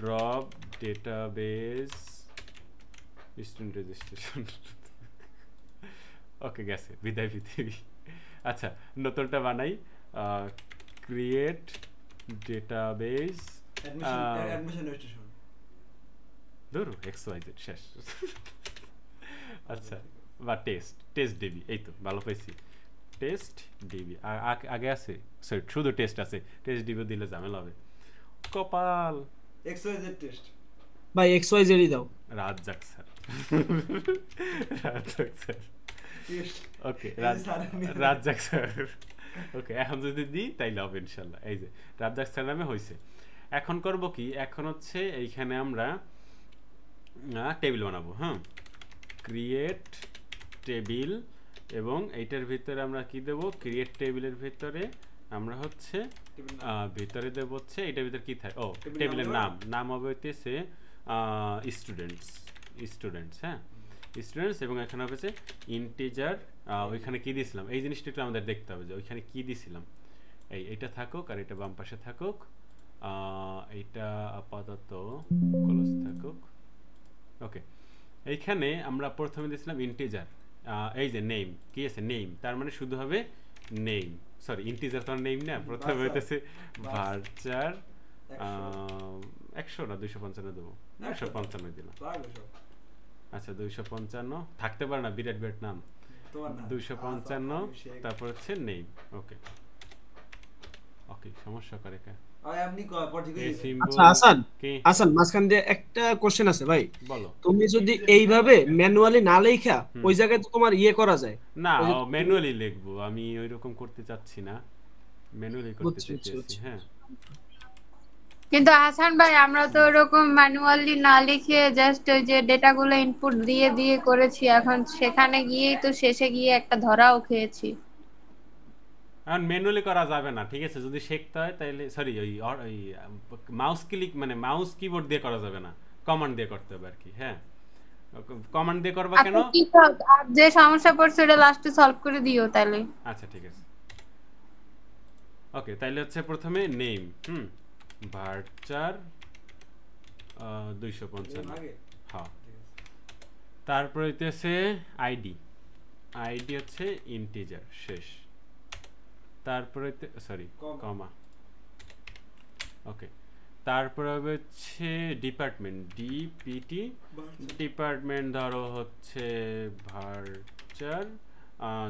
drop database student registration okay গেছে বিদায় পৃথিবী আচ্ছা নতুনটা বানাই ক্রিয়েট ডেটাবেস অ্যাডমিশন রেজিস্ট্রেশন ধরো XYZ শেষ আচ্ছা বা টেস্ট ডিবি এই তো ভালো পাইছি টেস্ট ডিবি আগে আছে সরি শুধু টেস্ট আছে টেস্ট ডিবি দিলে ঝামেলা হবে কপাল XYZ টেস্ট ভাই XYZ ই দাও। Razzak sir test okay Razzak sir okay এখন যদি দিই তাইলে হবে ইনশাল্লাহ এই যে রাজ্জাক স্যার নামে হয়েছে এখন করব কি এখন হচ্ছে এইখানে আমরা টেবিল বানাবো হ্যাঁ ক্রিয়েট টেবিল এবং এইটার ভিতরে আমরা কি দেব ক্রিয়েট টেবিলের ভিতরে আমরা হচ্ছে ভিতরে দেব হচ্ছে এটার ভিতরে কি থাকে ও টেবিলের নাম হবে হইতেছে স্টুডেন্টস হ্যাঁ স্টুডেন্টস এবং এখানে হবে যে ইন্টিজার ওইখানে কি দিয়েছিলাম এই জিনিসটা একটু আমাদের দেখতে হবে যে ওইখানে কি দিয়েছিলাম এইটা থাকুক আর এটা বাম পাশে থাকুক এইটা আপাতত ক্লোজ থাকুক ওকে এইখানে আমরা প্রথমে দিয়েছিলাম ইন্টিজার এই যে নেম কি আছে নেম তার মানে শুধু হবে নেম সরি ইন্টিজার তো নেম না প্রথমে হইতেছে ভার্চার 100 না 255 দেবো 255 দিলাম আচ্ছা 255 থাকতে পারে না বিরাট বিরাট নাম 255 তারপর হচ্ছে নেম ওকে ওকে সমস্যা করে কা আচ্ছা হাসান মাঝখান দিয়ে একটা কোশ্চেন আছে ভাই বলো তুমি যদি এইভাবে ম্যানুয়ালি না লেখা ওই জায়গায় তো তোমার করা যায় না ম্যানুয়ালি লিখবো আমি ওইরকম করতে চাচ্ছি না ম্যানুয়ালি করতে চাচ্ছি হ্যাঁ কিন্তু হাসান ভাই আমরা তো এরকম ম্যানুয়ালি না লিখে জাস্ট ওই যে ডেটাগুলো ইনপুট দিয়ে দিয়ে করেছি এখন সেখানে গিয়েই তো শেষে গিয়ে একটা ধরাও খেয়েছি এখন ম্যানুয়ালি করা যাবে না ঠিক আছে যদি শিখতে হয় তাহলে সরি ওই মাউস ক্লিক মানে মাউস কিবোর্ড দিয়ে করা যাবে না কমান্ড দিয়ে করতে হবে আর কি হ্যাঁ কমান্ড দিয়ে করবা কেন আর যে সমস্যা পড়ছে ওটা লাস্টে সলভ করে দিও তাহলে আচ্ছা ঠিক আছে ওকে তাহলে হচ্ছে প্রথমে নেম ভার্চার 255 হ্যাঁ তারপর হইতেছে আইডি হচ্ছে ইন্টিজার শেষ তারপরে সরি কমা ওকে তারপর হবে হচ্ছে ডিপার্টমেন্ট ডিপিটি ডিপার্টমেন্ট ধরো হচ্ছে ভার্চার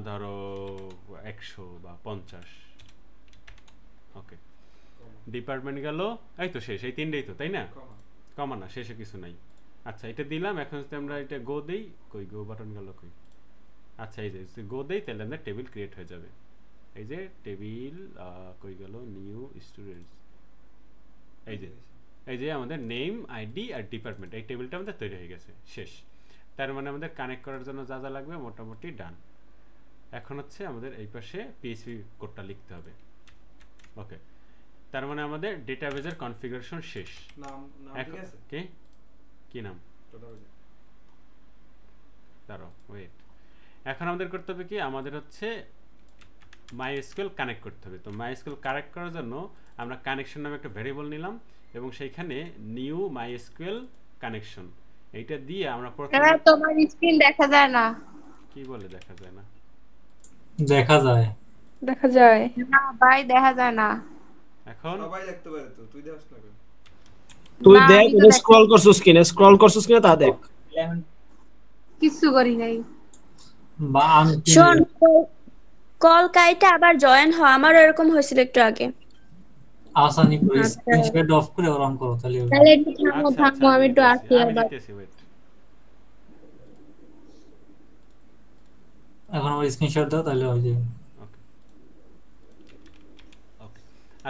ধরো 100 বা 50 ওকে ডিপার্টমেন্ট গেল এই তো শেষ এই তিনটেই তো তাই না কমা না শেষে কিছু নাই আচ্ছা এটা দিলাম এখন যদি আমরা এটা গো দেই কই গো বাটন গেল কই আচ্ছা এই যে গো দেই তাহলে আমাদের টেবিল ক্রিয়েট হয়ে যাবে এই যে টেবিল কই গেল নিউ স্টুডেন্টস এই যে আমাদের নেম আইডি আর ডিপার্টমেন্ট এই টেবিলটা আমাদের তৈরি হয়ে গেছে শেষ তার মানে আমাদের কানেক্ট করার জন্য যা যা লাগবে মোটামুটি ডান এখন হচ্ছে আমাদের এই পাশে পিএইচপি কোডটা লিখতে হবে ওকে তার মানে আমাদের ডেটাবেজের কনফিগারেশন শেষ নাম ঠিক আছে কি নাম দাঁড়াও ওয়েট এখন আমাদের করতে হবে কি আমাদের হচ্ছে MySQL কানেক্ট করতে হবে তো MySQL কানেক্ট করার জন্য আমরা কানেকশন নামে একটা ভেরিয়েবল নিলাম এবং সেইখানে নিউ MySQL কানেকশন এইটা দিয়ে আমরা প্রথমে তোমার স্ক্রিন দেখা যায় না কি বলে দেখা যায় না দেখা যায় না ভাই দেখা যায় না এখন সবাই দেখতে পারে তো তুই দেখছ না কেন তুই দেখ এটা স্ক্রল করছিস কিনা তা দেখ কিছু করি নাই বা আমি শোন কল কাইটা আবার জয়েন হ আমার এরকম হয়েছিল একটু আগে আসানি করে স্ক্রিনশট অফ করে অন করো তাহলে একটু থামো আমি একটু আসি আবার এখন আমার স্ক্রিনশট দাও তাহলে হয়ে যাবে ওকে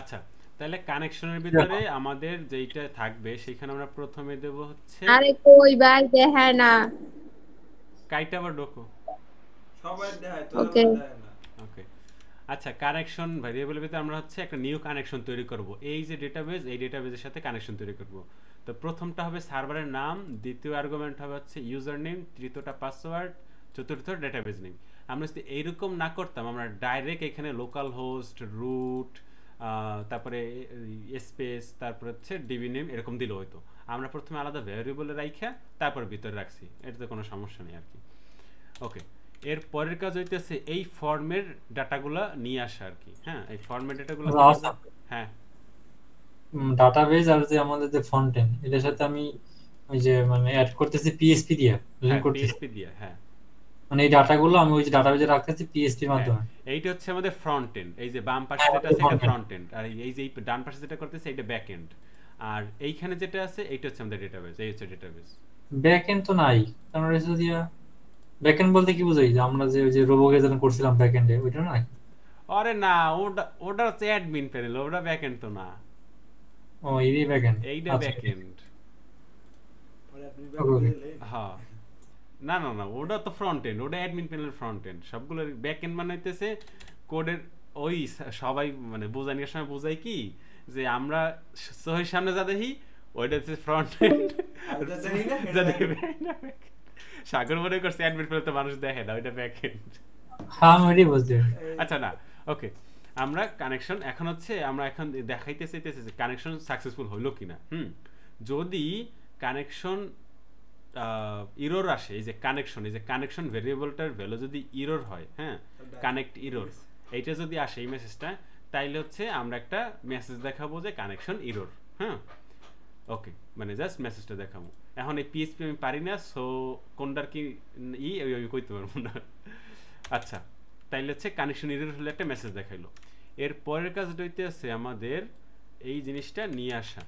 আচ্ছা তাহলে কানেকশনের ভিতরে আমাদের যেইটা থাকবে সেখানে আমরা প্রথমে দেব হচ্ছে আরে কই ভাই দেখা না কাইটা আবার ঢোকো সবাই দেখায় তো ওকে আমার দেখায় না। ওকে আচ্ছা কানেকশন ভেরিয়েবলের ভিতরে আমরা হচ্ছে একটা নিউ কানেকশন তৈরি করব এই যে ডেটাবেস এই ডেটাবেসের সাথে কানেকশন তৈরি করব তো প্রথমটা হবে সার্ভারের নাম দ্বিতীয় আর্গুমেন্ট হবে হচ্ছে ইউজার নেম তৃতীয়টা পাসওয়ার্ড চতুর্থ ডেটাবেস নেম আমরা যদি এইরকম না করতাম আমরা ডাইরেক্ট এখানে লোকাল হোস্ট রুট তারপরে স্পেস তারপর হচ্ছে ডিবি নেম এরকম দিলে হয়তো আমরা প্রথমে আলাদা ভেরিয়েবলে রাইখা তারপর ভিতরে রাখছি এটাতে কোনো সমস্যা নেই আর কি ওকে এর পরের কাজ হইতেছে এই ফর্মের ডাটাগুলা নিয়ে আসা আর কি হ্যাঁ এই ফর্মের ডাটাগুলো হ্যাঁ ডাটাবেজ আর যে আমাদের যে ফ্রন্ট এন্ড এটার সাথে আমি ওই যে মানে অ্যাড করতেছি পিএসপি দিয়ে লিংক করতেছি পিএসপি দিয়ে হ্যাঁ মানে এই ডাটাগুলো আমি ওই যে ডাটাবেজে রাখতেছি পিএসপি এর মাধ্যমে এইটা হচ্ছে আমাদের ফ্রন্ট এন্ড এই যে বাম পাশে যেটা আছে এটা ফ্রন্ট এন্ড আর এই যে ডান পাশে যেটা করতেছে এটা ব্যাক এন্ড আর এইখানে যেটা আছে এইটা হচ্ছে আমাদের ডেটাবেস এই হচ্ছে ডেটাবেস ব্যাক এন্ড তো নাই কারণ এটা দিয়া ব্যাক এন্ড বলতে কি বোঝাই যে আমরা যে ওই যে রোবোকে যেন করছিলাম ব্যাক এন্ডে ওইটা নাই আরে না ওটা হচ্ছে অ্যাডমিন প্যানেল ওটা ব্যাক এন্ড তো না ও এই ব্যাক এন্ড এইটা ব্যাক এন্ড পরে আপনি বলে হ্যাঁ না না না ওটা তো ফ্রন্ট এন্ড ওটা অ্যাডমিন প্যানেল ফ্রন্ট এন্ড সবগুলোর ব্যাক এন্ড মানে হইতেছে কোডের ওই সবাই মানে বোঝানোর সময় বোঝাই কি যে আমরা সহি সামনে যা দেখি ওইটা হচ্ছে ফ্রন্ট এন্ড সাগর মনে করছে অ্যাডমিন প্যানেল তো মানুষ দেখে না ওইটা ব্যাক এন্ড হ্যাঁ আমি এটাই বুঝতে আচ্ছা না ওকে আমরা কানেকশন এখন হচ্ছে আমরা এখন দেখাইতে চাইতেছি যে কানেকশন সাকসেসফুল হলো কিনা যদি কানেকশন ইরর আসে এই যে কানেকশন ভেরিয়েবলটার ভ্যালু যদি ইরর হয় হ্যাঁ কানেক্ট ইরর এইটা যদি আসে এই মেসেজটা তাইলে হচ্ছে আমরা একটা মেসেজ দেখাবো যে কানেকশন ইরর হ্যাঁ ওকে মানে জাস্ট মেসেজটা দেখাবো এখন এই পিএইচপি আমি পারি না সো কোনটার কি আমি কইতে পারবো না আচ্ছা তাইলে হচ্ছে কানেকশন ইরর হলে একটা মেসেজ দেখাইলো এর পরের কাজটা হইতে আছে আমাদের এই জিনিসটা নিয়ে আসা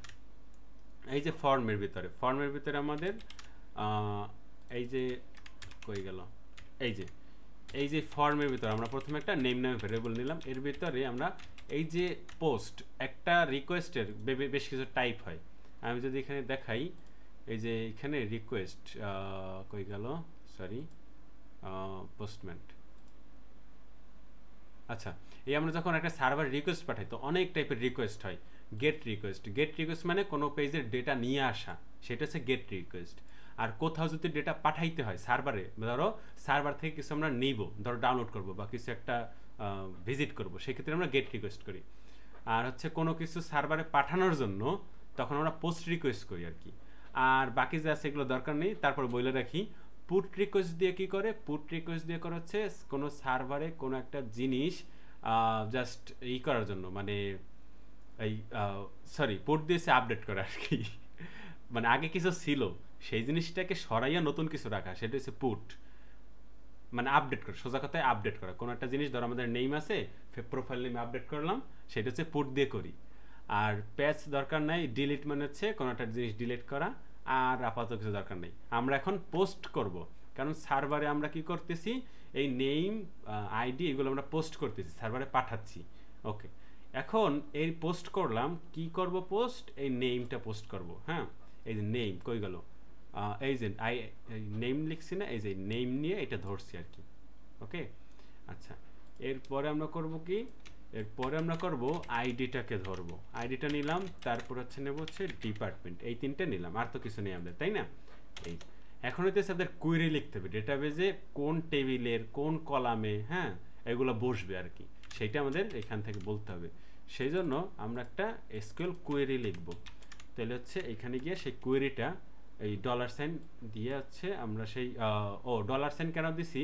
এই যে ফর্মের ভিতরে আমাদের এই যে কই গেল এই যে ফর্মের ভিতরে আমরা প্রথমে একটা নেম নামে ভেরিয়েবল নিলাম এর ভিতরে আমরা এই যে পোস্ট একটা রিকোয়েস্টের বেশ কিছু টাইপ হয় আমি যদি এখানে দেখাই এই যে এখানে রিকোয়েস্ট কই গেল সরি পোস্টমেন্ট আচ্ছা এই আমরা যখন একটা সার্ভার রিকোয়েস্ট পাঠাই তো অনেক টাইপের রিকোয়েস্ট হয় গেট রিকোয়েস্ট মানে কোনো পেজের ডেটা নিয়ে আসা সেটা হচ্ছে গেট রিকোয়েস্ট আর কোথাও যদি ডেটা পাঠাইতে হয় সার্ভারে ধরো সার্ভার থেকে কিছু আমরা নিব ধরো ডাউনলোড করব বা কিছু একটা ভিজিট করব সেক্ষেত্রে আমরা গেট রিকোয়েস্ট করি আর হচ্ছে কোনো কিছু সার্ভারে পাঠানোর জন্য তখন আমরা পোস্ট রিকোয়েস্ট করি আর কি আর বাকি যা আছে এগুলো দরকার নেই তারপর বলে রাখি পুট রিকোয়েস্ট দিয়ে কি করে হচ্ছে কোনো সার্ভারে কোনো একটা জিনিস জাস্ট করার জন্য মানে এই পুট দিয়েছে আপডেট করা আর কি মানে আগে কিছু ছিল সেই জিনিসটাকে সরাইয়া নতুন কিছু রাখা সেটা হচ্ছে পুট মানে আপডেট করা সোজা কথায় আপডেট করা কোনো একটা জিনিস ধরো আমাদের নেম আছে প্রোফাইল নেম আপডেট করলাম সেটা হচ্ছে পুট দিয়ে করি আর প্যাচ দরকার নাই ডিলিট মানে হচ্ছে কোনো একটা জিনিস ডিলিট করা আর আপাতত কিছু দরকার নেই আমরা এখন পোস্ট করব কারণ সার্ভারে আমরা কি করতেছি এই নেম আইডি এগুলো আমরা পোস্ট করতেছি সার্ভারে পাঠাচ্ছি ওকে এখন এই পোস্ট করলাম কি করব পোস্ট এই নেমটা পোস্ট করব হ্যাঁ এই যে নেম কই গেল এই যে নেম লিখছি না এই যে নেম নিয়ে এটা ধরছি আর কি ওকে আচ্ছা এরপরে আমরা করব কি এরপরে আমরা করব আইডিটাকে ধরবো আইডিটা নিলাম তারপর হচ্ছে নেব হচ্ছে ডিপার্টমেন্ট এই তিনটে নিলাম আর তো কিছু নেই আমাদের তাই না এই এখন হইতেছে আমাদের কোয়েরি লিখতে হবে ডেটাবেজে কোন টেবিলের কোন কলামে হ্যাঁ এগুলো বসবে আর কি সেটা আমাদের এখান থেকে বলতে হবে সেই জন্য আমরা একটা এসকিউএল কোয়েরি লিখব তাহলে হচ্ছে এখানে গিয়ে সেই কোয়েরিটা এই $সাইন দিয়ে হচ্ছে আমরা সেই $সাইন কেন দিছি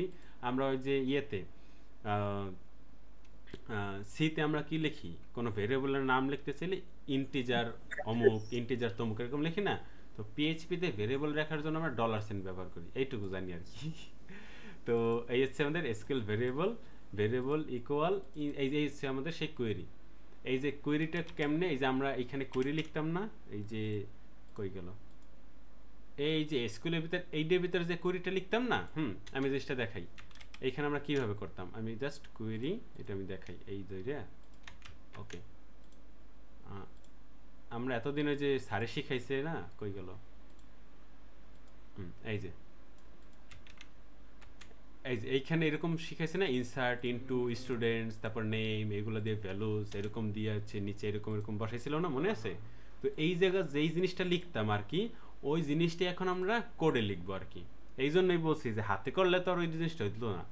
আমরা ওই যে ইয়েতে সিতে আমরা কি লিখি কোনো ভেরিয়েবলের নাম লিখতে চাইলে ইন্টিজার অমুক ইন্টিজার তমুক এরকম লিখি না তো পিএইচপিতে ভেরিয়েবল রাখার জন্য আমরা $সাইন ব্যবহার করি এইটুকু জানি আর কি তো এই হচ্ছে আমাদের এসকিউএল ভেরিয়েবল ইকুয়াল এই হচ্ছে আমাদের সেই কোয়েরি এই যে কোয়েরিটা কেমনে এই যে আমরা এখানে কোয়েরি লিখতাম না এই যে কই গেল এই যে এসকিউএলের ভিতর এইটার ভিতরে যে কোয়েরিটা লিখতাম না আমি জিনিসটা দেখাই এইখানে আমরা কিভাবে করতাম আমি জাস্ট কোয়েরি এটা আমি দেখাই এই দইরা ওকে আমরা এতদিন ওই যে সারে শিখাইছে না কই গেল এই যে এইখানে এরকম শিখাইছে না, ইনসার্ট ইনটু স্টুডেন্টস, তারপর নেম, এগুলো দিয়ে ভ্যালুস এরকম দিয়ে হচ্ছে নিচে এরকম এরকম বসাইছিল না, মনে আছে? তো এই জায়গা যেই জিনিসটা লিখতাম আর কি, ওই জিনিসটা এখন আমরা কোডে লিখবো আর কি। এই জন্যই বলছি যে হাতে করলে তো আর ওই জিনিসটা হইতো না,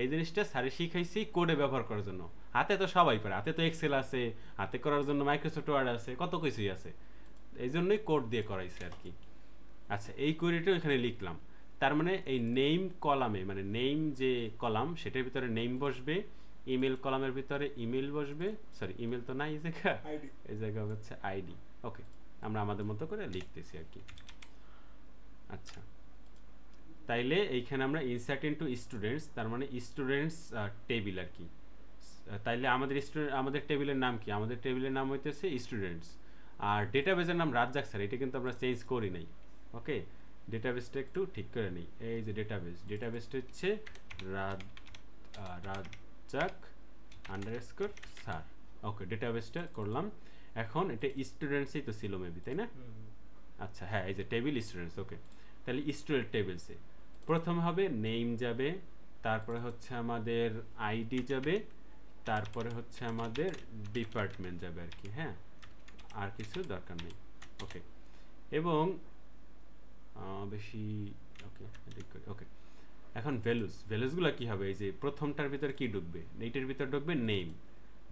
এই জিনিসটা স্যারে শিখাইছি কোডে ব্যবহার করার জন্য। হাতে তো সবাই পারে, হাতে তো এক্সেল আছে, হাতে করার জন্য মাইক্রোসফট ওয়ার্ড আছে, কত কিছুই আছে, এই জন্যই কোড দিয়ে করাইছে আর কি। আচ্ছা, এই কোয়েরিটাও এখানে লিখলাম। তার মানে এই নেম কলামে, মানে নেম যে কলাম সেটার ভিতরে নেম বসবে, ইমেল কলামের ভিতরে ইমেল বসবে, সরি ইমেল তো নাই, এই জায়গা এই জায়গা হচ্ছে আইডি। ওকে, আমরা আমাদের মতো করে লিখতেছি আর কি। আচ্ছা, তাইলে এইখানে আমরা ইনসার্ট ইনটু স্টুডেন্টস, তার মানে স্টুডেন্টস টেবিল আর কি। তাইলে আমাদের টেবিলের নাম কি? আমাদের টেবিলের নাম হইতেছে স্টুডেন্টস। আর ডেটাবেজের নাম রাজ্জাক স্যার, এটা কিন্তু আমরা চেঞ্জ করি নাই। ওকে, ডেটাবেসটা একটু ঠিক করে নিই। এই যে ডেটাবেসটা হচ্ছে রাজ্জাক আন্ডারস্কোর স্যার। ওকে, ডেটাবেসটা করলাম। এখন এটা স্টুডেন্টসই তো ছিল মেবি, তাই না? আচ্ছা হ্যাঁ, এই যে টেবিল স্টুডেন্টস। ওকে, তাহলে স্টুডেন্ট টেবিলসে প্রথমে হবে নেম যাবে, তারপরে হচ্ছে আমাদের আইডি যাবে, তারপরে হচ্ছে আমাদের ডিপার্টমেন্ট যাবে আর কি। হ্যাঁ, আর কিছু দরকার নেই। ওকে, এবং বেশি ওকে ওকে। এখন ভ্যালুসগুলো কি হবে? এই যে প্রথমটার ভিতরে কি ঢুকবে? এইটার ভিতর ঢুকবে নেম,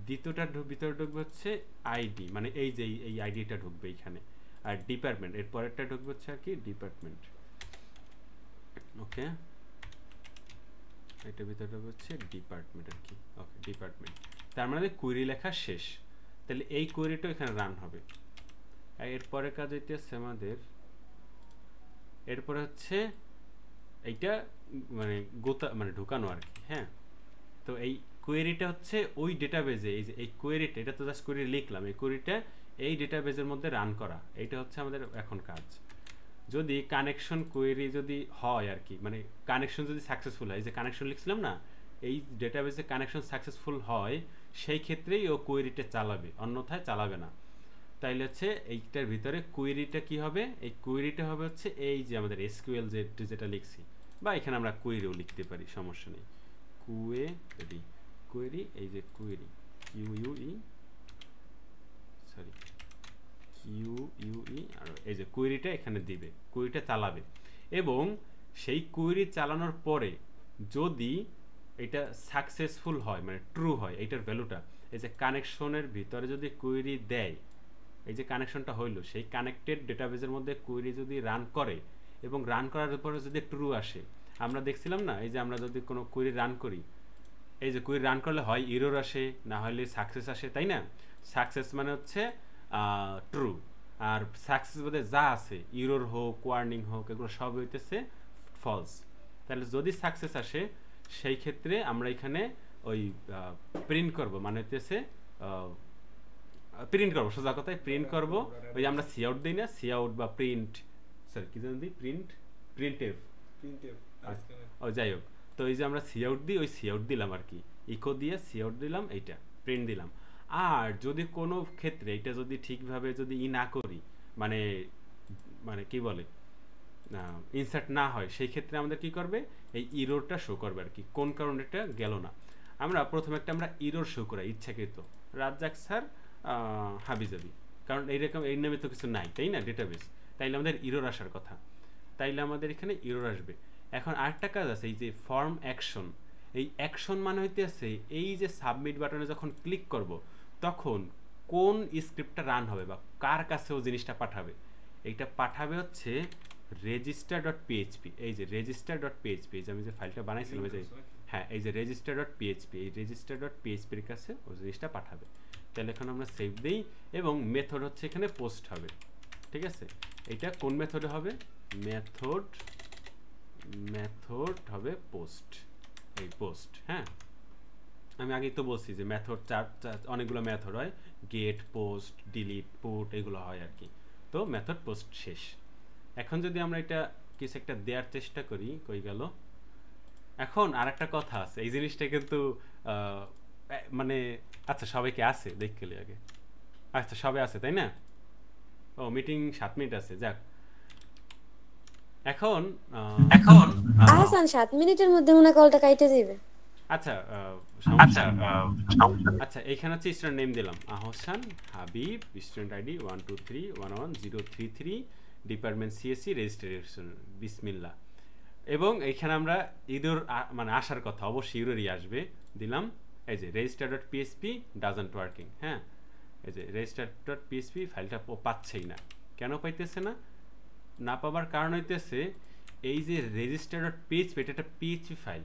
দ্বিতীয়টার ভিতরে ঢুকবে হচ্ছে আইডি, মানে এই যে এই আইডিটা ঢুকবে এইখানে, আর ডিপার্টমেন্ট এর পরেরটা ঢুকবে হচ্ছে আর কি ডিপার্টমেন্ট। ওকে, এটার ভিতরে হচ্ছে ডিপার্টমেন্ট আর কি। ওকে, ডিপার্টমেন্ট। তার মানে কোয়েরি লেখা শেষ। তাহলে এই কোয়েরিটা এখানে রান হবে। এরপরে কাজ হইতেছে আমাদের, এরপরে হচ্ছে এইটা মানে মানে ঢুকানো আর কি। হ্যাঁ, তো এই কোয়েরিটা হচ্ছে ওই ডেটাবেজে, এই যে এই কোয়েরিটা, এটা তো জাস্ট কোয়েরি লিখলাম, এই কোয়েরিটা এই ডেটাবেজের মধ্যে রান করা, এইটা হচ্ছে আমাদের এখন কাজ। যদি কানেকশন কোয়েরি যদি হয় আর কি, মানে কানেকশন যদি সাকসেসফুল হয়, এই যে কানেকশন লিখছিলাম না, এই ডেটাবেজে কানেকশন সাকসেসফুল হয়, সেই ক্ষেত্রেই ও কোয়েরিটা চালাবে, অন্যথায় চালাবে না। তাইলে হচ্ছে এইটার ভিতরে কোয়েরিটা কি হবে? এই কোয়েরিটা হবে হচ্ছে এই যে আমাদের এসকিউএল যেটা লিখছি, বা এখানে আমরা কোয়েরিও লিখতে পারি, সমস্যা নেই। কোয়েরি, এই যে কোয়েরি কিউইউই, আর এই যে কোয়েরিটা এখানে দিবে, কোয়েরিটা চালাবে। এবং সেই কোয়েরি চালানোর পরে যদি এটা সাকসেসফুল হয়, মানে ট্রু হয়, এইটার ভ্যালুটা, এই যে কানেকশনের ভিতরে যদি কোয়েরি দেয়, এই যে কানেকশনটা হইলো, সেই কানেক্টেড ডেটাবেজের মধ্যে কোয়েরি যদি রান করে এবং রান করার পরে যদি ট্রু আসে, আমরা দেখছিলাম না, এই যে আমরা যদি কোনো কোয়েরি রান করি, এই যে কোয়েরি রান করলে হয় এরর আসে, না হলে সাকসেস আসে, তাই না? সাকসেস মানে হচ্ছে ট্রু, আর সাকসেস বলতে যা আছে, এরর হোক, ওয়ার্নিং হোক, এগুলো সব হইতেছে ফলস। তাহলে যদি সাকসেস আসে, সেই ক্ষেত্রে আমরা এখানে ওই প্রিন্ট করব, মানে হইতেছে প্রিন্ট করবো, সোজা কথায় প্রিন্ট করবো। ওই যে আমরা সি আউট দিই না, সি আউট বা প্রিন্ট, সরি কি জানি দিই, প্রিন্টএফ, ও যাই হোক। তো এই যে আমরা সি আউট দিই, ওই সি আউট দিলাম আর কি, ইকো দিয়ে সি আউট দিলাম, এইটা প্রিন্ট দিলাম। আর যদি কোনো ক্ষেত্রে এটা যদি ঠিকভাবে যদি না করি, মানে মানে কি বলে ইনসার্ট না হয়, সেই ক্ষেত্রে আমাদের কি করবে? এই ইরোরটা শো করবে আর কি, কোন কারণে এটা গেল না। আমরা প্রথমে একটা আমরা ইরোর শো করাই ইচ্ছাকৃত, রাজ্জাক স্যার হাবিজাবি, কারণ এইরকম এই নামে তো কিছু নাই, তাই না ডেটাবেস, তাইলে আমাদের ইরোর আসার কথা, তাইলে আমাদের এখানে ইরোর আসবে। এখন আরেকটা কাজ আছে, এই যে ফর্ম অ্যাকশন, এই অ্যাকশন মানে হইতেছে এই যে সাবমিট বাটনে যখন ক্লিক করব, তখন কোন স্ক্রিপ্টটা রান হবে বা কার কাছেও জিনিসটা পাঠাবে, এইটা পাঠাবে হচ্ছে register.php। এই যে register.php, এই যে আমি যে ফাইলটা বানাইছিলাম, এই যে হ্যাঁ, এই যে register.php, এই register.php এর কাছে ওই জিনিসটা পাঠাবে। তাহলে এখন আমরা সেভ দেই, এবং মেথড হচ্ছে এখানে পোস্ট হবে, ঠিক আছে? এটা কোন মেথডে হবে? মেথড হবে পোস্ট, এই পোস্ট। হ্যাঁ, আমি আগেই তো বলছি যে মেথড অনেকগুলো মেথড হয়, গেট, পোস্ট, ডিলিট, পুট, এগুলো হয় আর কি। তো মেথড পোস্ট শেষ। এখন যদি আমরা এটা কিছু একটা দেওয়ার চেষ্টা করি, কই গেল? এখন আর একটা কথা আছে, এই জিনিসটা কিন্তু মানে আচ্ছা সবাইকে আছে দেখতে আগে, আচ্ছা সবাই আছে তাই না? ও মিটিং 7 মিনিট আছে, যাক এখন আহসান 7 মিনিটের মধ্যে মনে কলটা কাইটে যাবে। আচ্ছা আচ্ছা এইখানে হচ্ছে স্টুডেন্ট নেম দিলাম Ahsan Habib, student ID 123111033, department CSC, registration বিসমিল্লাহ। এবং এইখানে আমরা ঈদের মানে আসার কথা, অবশ্যই ইউরোরই আসবে দিলাম। এই যে register.php ডাজন্ট ওয়ার্কিং। হ্যাঁ, এই যে register.php ফাইলটা পাচ্ছেই না। কেন পাইতেছে না? না পাবার কারণ হইতেছে এই যে register.php এটা একটা পিএইচপি ফাইল।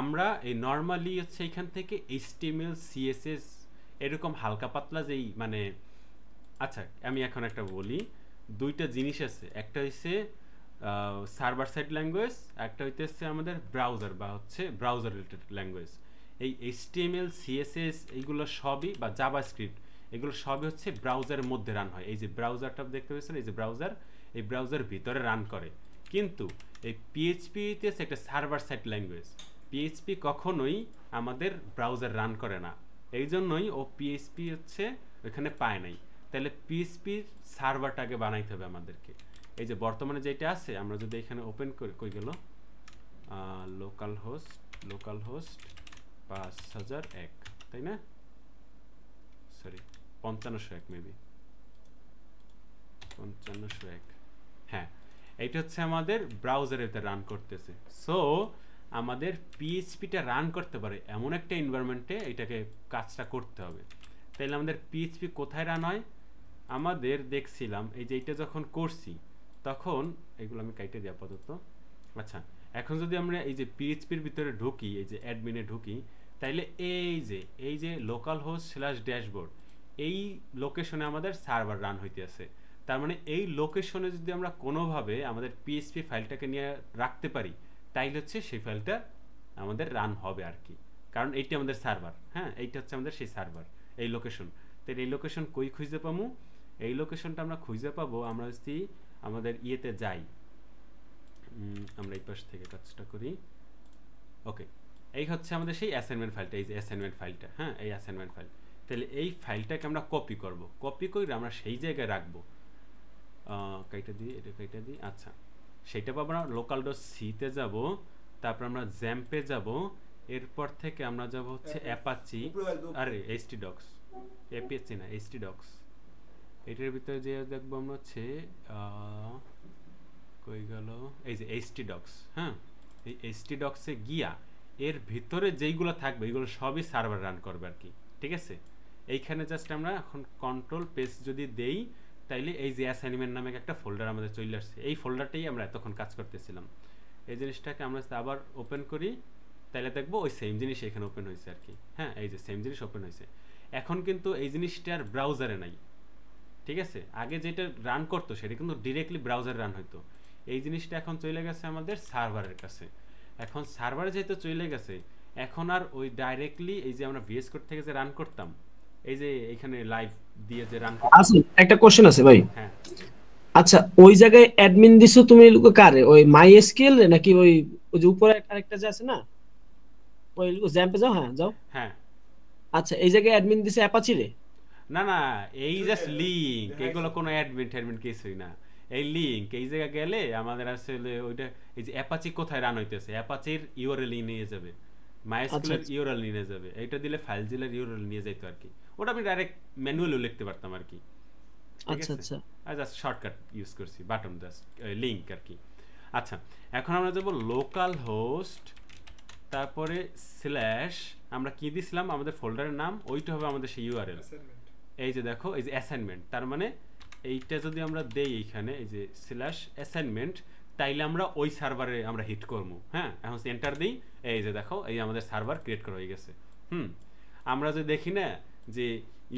আমরা এই নর্মালি হচ্ছে এখান থেকে HTML CSS এরকম হালকা পাতলা যেই মানে, আচ্ছা আমি এখন একটা বলি, দুইটা জিনিস আছে, একটা হচ্ছে সার্ভার সাইড ল্যাঙ্গুয়েজ, একটা হইতেছে আমাদের ব্রাউজার বা হচ্ছে ব্রাউজার রিলেটেড ল্যাঙ্গুয়েজ। এই HTML CSS এইগুলো সবই বা জাভাস্ক্রিপ্ট এগুলো সবই হচ্ছে ব্রাউজারের মধ্যে রান হয়। এই যে ব্রাউজারটা দেখতে পাচ্ছেন, এই যে ব্রাউজার, এই ব্রাউজার ভিতরে রান করে। কিন্তু এই পিএইচপি হচ্ছে একটা সার্ভার সাইড ল্যাঙ্গুয়েজ। পিএইচপি কখনোই আমাদের ব্রাউজার রান করে না, এই জন্যই ও পিএইচপি হচ্ছে ওইখানে পায় নাই। তাহলে পিএইচপির সার্ভারটাকে বানাইতে হবে আমাদেরকে। এই যে বর্তমানে যেটা আছে, আমরা যদি এখানে ওপেন করি, কই গেল, লোকাল হোস্ট 5001, তাই না? Sorry 5501 maybe 5501। হ্যাঁ, এইটা হচ্ছে আমাদের ব্রাউজারেতে রান করতেছে। সো আমাদের পিএইচপিটা রান করতে পারে এমন একটা এনভায়রনমেন্টে এটাকে কাজটা করতে হবে। তাহলে আমাদের পিএইচপি কোথায় রান হয়? আমাদের দেখছিলাম এই যে এইটা যখন করছি তখন এগুলো আমি কাইটে দিই আপাতত। আচ্ছা, এখন যদি আমরা এই যে পিএইচপির ভিতরে ঢুকি, এই যে অ্যাডমিনে ঢুকি, তাইলে এই যে লোকাল হোস্ট / ড্যাশবোর্ড এই লোকেশনে আমাদের সার্ভার রান হইতেছে। তার মানে এই লোকেশনে যদি আমরা কোনোভাবে আমাদের পিএইচপি ফাইলটাকে নিয়ে রাখতে পারি, তাইলে হচ্ছে সেই ফাইলটা আমাদের রান হবে আর কি, কারণ এইটা আমাদের সার্ভার। হ্যাঁ, এইটা হচ্ছে আমাদের সেই সার্ভার, এই লোকেশন। তাহলে এই লোকেশন কই খুঁজে পাবো? এই লোকেশনটা আমরা খুঁজে পাবো আমরা যদি আমাদের ইয়েতে যাই, আমরা এই পাশ থেকে কাজটা করি। ওকে, এই হচ্ছে আমাদের সেই অ্যাসাইনমেন্ট ফাইলটা, এই যে অ্যাসাইনমেন্ট ফাইলটা। হ্যাঁ, এই অ্যাসাইনমেন্ট ফাইল। তাহলে এই ফাইলটাকে আমরা কপি করব, কপি করে আমরা সেই জায়গায় রাখবো। কাইটা দিই, এটা কাইটা দিই। আচ্ছা, সেটা পাবো না, local.c-তে যাব, তারপর আমরা জ্যাম্পে যাব, এরপর থেকে আমরা যাব হচ্ছে অ্যাপাচি, আরে htdocs, apache না htdocs। এটার ভিতরে যে দেখবো আমরা হচ্ছে কই গেল, এই যে htdocs। হ্যাঁ, এই htdocs-এ গিয়া এর ভিতরে যেইগুলো থাকবে এগুলো সবই সার্ভার রান করবে আর কি। ঠিক আছে, এইখানে জাস্ট আমরা এখন কন্ট্রোল পেজ যদি দেই, তাইলে এই যে অ্যাসাইনমেন্ট নামে একটা ফোল্ডার আমাদের চলে আসছে। এই ফোল্ডারটাই আমরা এতক্ষণ কাজ করতেছিলাম। এই জিনিসটাকে আমরা আবার ওপেন করি, তাহলে দেখবো ওই সেম জিনিস এখানে ওপেন হয়েছে আর কি। হ্যাঁ, এই যে সেম জিনিস ওপেন হয়েছে। এখন কিন্তু এই জিনিসটা আর ব্রাউজারে নাই। ঠিক আছে, আগে যেটা রান করতো সেটা কিন্তু ডিরেক্টলি ব্রাউজারে রান হইতো। এই জিনিসটা এখন চলে গেছে আমাদের সার্ভারের কাছে। এখন সার্ভারে যেহেতু চলে গেছে, এখন আর ওই ডাইরেক্টলি এই যে আমরা ভিএস কোড থেকে যে রান করতাম, এই যে এখানে লাইভ দিয়ে যে রান করতাম। আচ্ছা, একটা কোশ্চেন আছে ভাই। হ্যাঁ, আচ্ছা, ওই জায়গায় অ্যাডমিন দিছো তুমি কারে? ওই মাইএসকিউএল নাকি ওই যে উপরে আরেকটা যে আছে না, ওই জ্যাম্পে যাও? হ্যাঁ যাও। হ্যাঁ, আচ্ছা, এই জায়গায় অ্যাডমিন দিছে অ্যাপাচি রে? না না, এই জাস্ট লিংক, এগুলো কোনো অ্যাডমিন কিছুই না। এই লিংক এই জায়গায় গেলে আমাদের আসলে ওইটা, এই যে অ্যাপাচি কোথায় রান হইতেছে, অ্যাপাচির ইউআরএল নিয়ে যাবে, মাইএসকিউএল ইউআরএল নিয়ে যাবে। এইটা দিলে ফাইলজিলের ইউআরএল নিয়ে যাইতো আর কি। ওটা আমি ডাইরেক্ট ম্যানুয়ালিও লিখতে পারতাম আর কি। আচ্ছা আচ্ছা, আর জাস্ট শর্টকাট ইউজ করছি, বাটন জাস্ট লিংক আর কি। আচ্ছা, এখন আমরা যাব লোকাল হোস্ট, তারপরে স্ল্যাশ, আমরা কি দিছিলাম আমাদের ফোল্ডারের নাম, ওইটা হবে আমাদের সেই ইউআরএল। এই যে দেখো, এই যে অ্যাসাইনমেন্ট, তার মানে এইটা যদি আমরা দেই এখানে, এই যে স্ল্যাশ অ্যাসাইনমেন্ট, তাইলে আমরা ওই সার্ভারে আমরা হিট করবো। হ্যাঁ, এখন এন্টার দিই, এই যে দেখো এই আমাদের সার্ভার ক্রিয়েট করা হয়ে গেছে। আমরা যদি দেখি না যে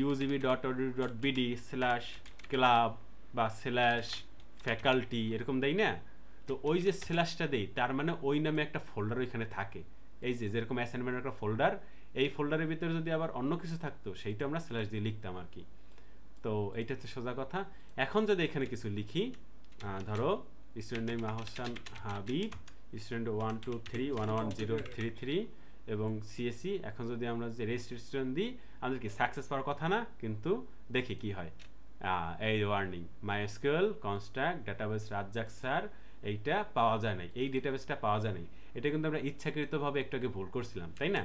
ugb.edu.bd/club বা /faculty এরকম দেই না, তো ওই যে স্ল্যাশটা দেই, তার মানে ওই নামে একটা ফোল্ডার ওইখানে থাকে। এই যে যেরকম অ্যাসাইনমেন্টের একটা ফোল্ডার, এই ফোল্ডারের ভিতরে যদি আবার অন্য কিছু থাকতো সেইটা আমরা স্ল্যাশ দিয়ে লিখতাম আর কি। তো এইটা হচ্ছে সোজা কথা। এখন যদি এখানে কিছু লিখি, ধরো student name Ahsan Habib, student 123111033 এবং সিএসসি। এখন যদি আমরা যে রেজিস্ট্রেশন দিই, আমাদের কি সাকসেস পাওয়ার কথা না, কিন্তু দেখি কি হয়। এই warning, MySQL construct database Razzak sir এইটা পাওয়া যায় নাই, এই ডেটাবেসটা পাওয়া যায় নাই। এটা কিন্তু আমরা ইচ্ছাকৃতভাবে একটু আগে ভুল করছিলাম, তাই না?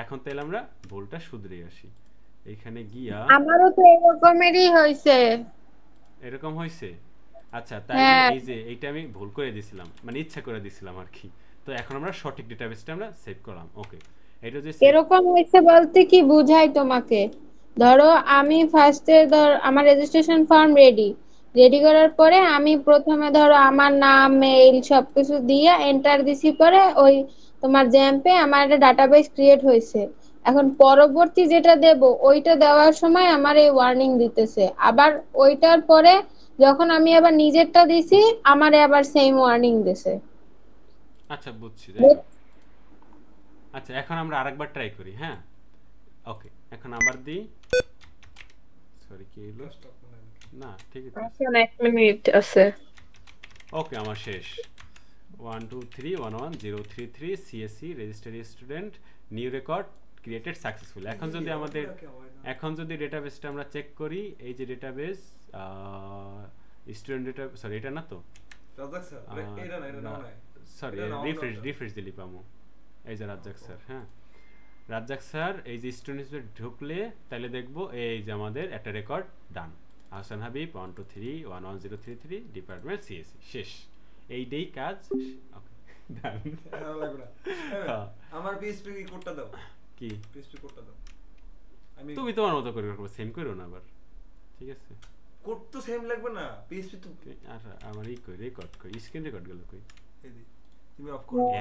এখন তাহলে আমরা ভুলটা শুধরে আসি। এইখানে গিয়া আমারও তো এরকমেরই হয়েছে। এরকম হয়েছে? আচ্ছা, তাহলে হ্যাঁ। এই যে এইটা আমি ভুল করে দিছিলাম, মানে ইচ্ছা করে দিছিলাম আর কি। তো এখন আমরা সঠিক ডেটাবেসটা আমরা সেভ করলাম। ওকে, এটা যে এরকম হয়েছে বলতে কি বুঝাই তোমাকে। ধরো আমি ফার্স্টে আমার রেজিস্ট্রেশন ফর্ম রেডি করার পরে আমি প্রথমে ধরো আমার নাম মেইল সবকিছু দিয়ে এন্টার দিছি, পরে ওই তোমার জ্যাম্পে আমার একটা ডাটাবেস ক্রিয়েট হয়েছে। এখন পরবর্তী যেটা দেব ওইটা দেওয়ার সময় আমার এই ওয়ার্নিং দিতেছে, আবার ওইটার পরে যখন আমি আবার নিজেরটা দিছি আমারে আবার সেম ওয়ার্নিং দিছে। আচ্ছা বুঝছি, যাই হোক। আচ্ছা, এখন আমরা আরেকবার ট্রাই করি। হ্যাঁ, ওকে, এখন আবার দিই। সরি, কি হলো? না, ঠিক আছে। এখন 1 মিনিট আছে। ওকে, আমার শেষ। 123111033 CSE registered student, new record created successful. এখন যদি ডেটাবেসটা আমরা চেক করি, এই যে ডেটাবেস স্টুডেন্ট ডেটা, সরি এটা না তো, রাজাক স্যার এটা না সরি রিফ্রেশ দিলি পামু। এই যে রাজ্জাক স্যার, হ্যাঁ রাজ্জাক স্যার, এই যে স্টুডেন্টস ঢুকলে তাহলে দেখবো এই যে আমাদের একটা রেকর্ড ডান, আহসান হাবিব 123111033 ডিপার্টমেন্ট সিএসসি, শেষ। এইটাই কাজ। ওকে, ডান। লাগবে না। আমার পিএসপি কোডটা দাও। কি পিএসপি কোডটা দাও? আমি তুমি তোমার মতো করে করবে, সেম করো না আবার, ঠিক আছে? কোড তো সেম লাগবে না, পিএসপি তো। আর আমার এই কই রেকর্ড কই, স্ক্রিন রেকর্ড গেল কই? এই দি তুমি অফ করো।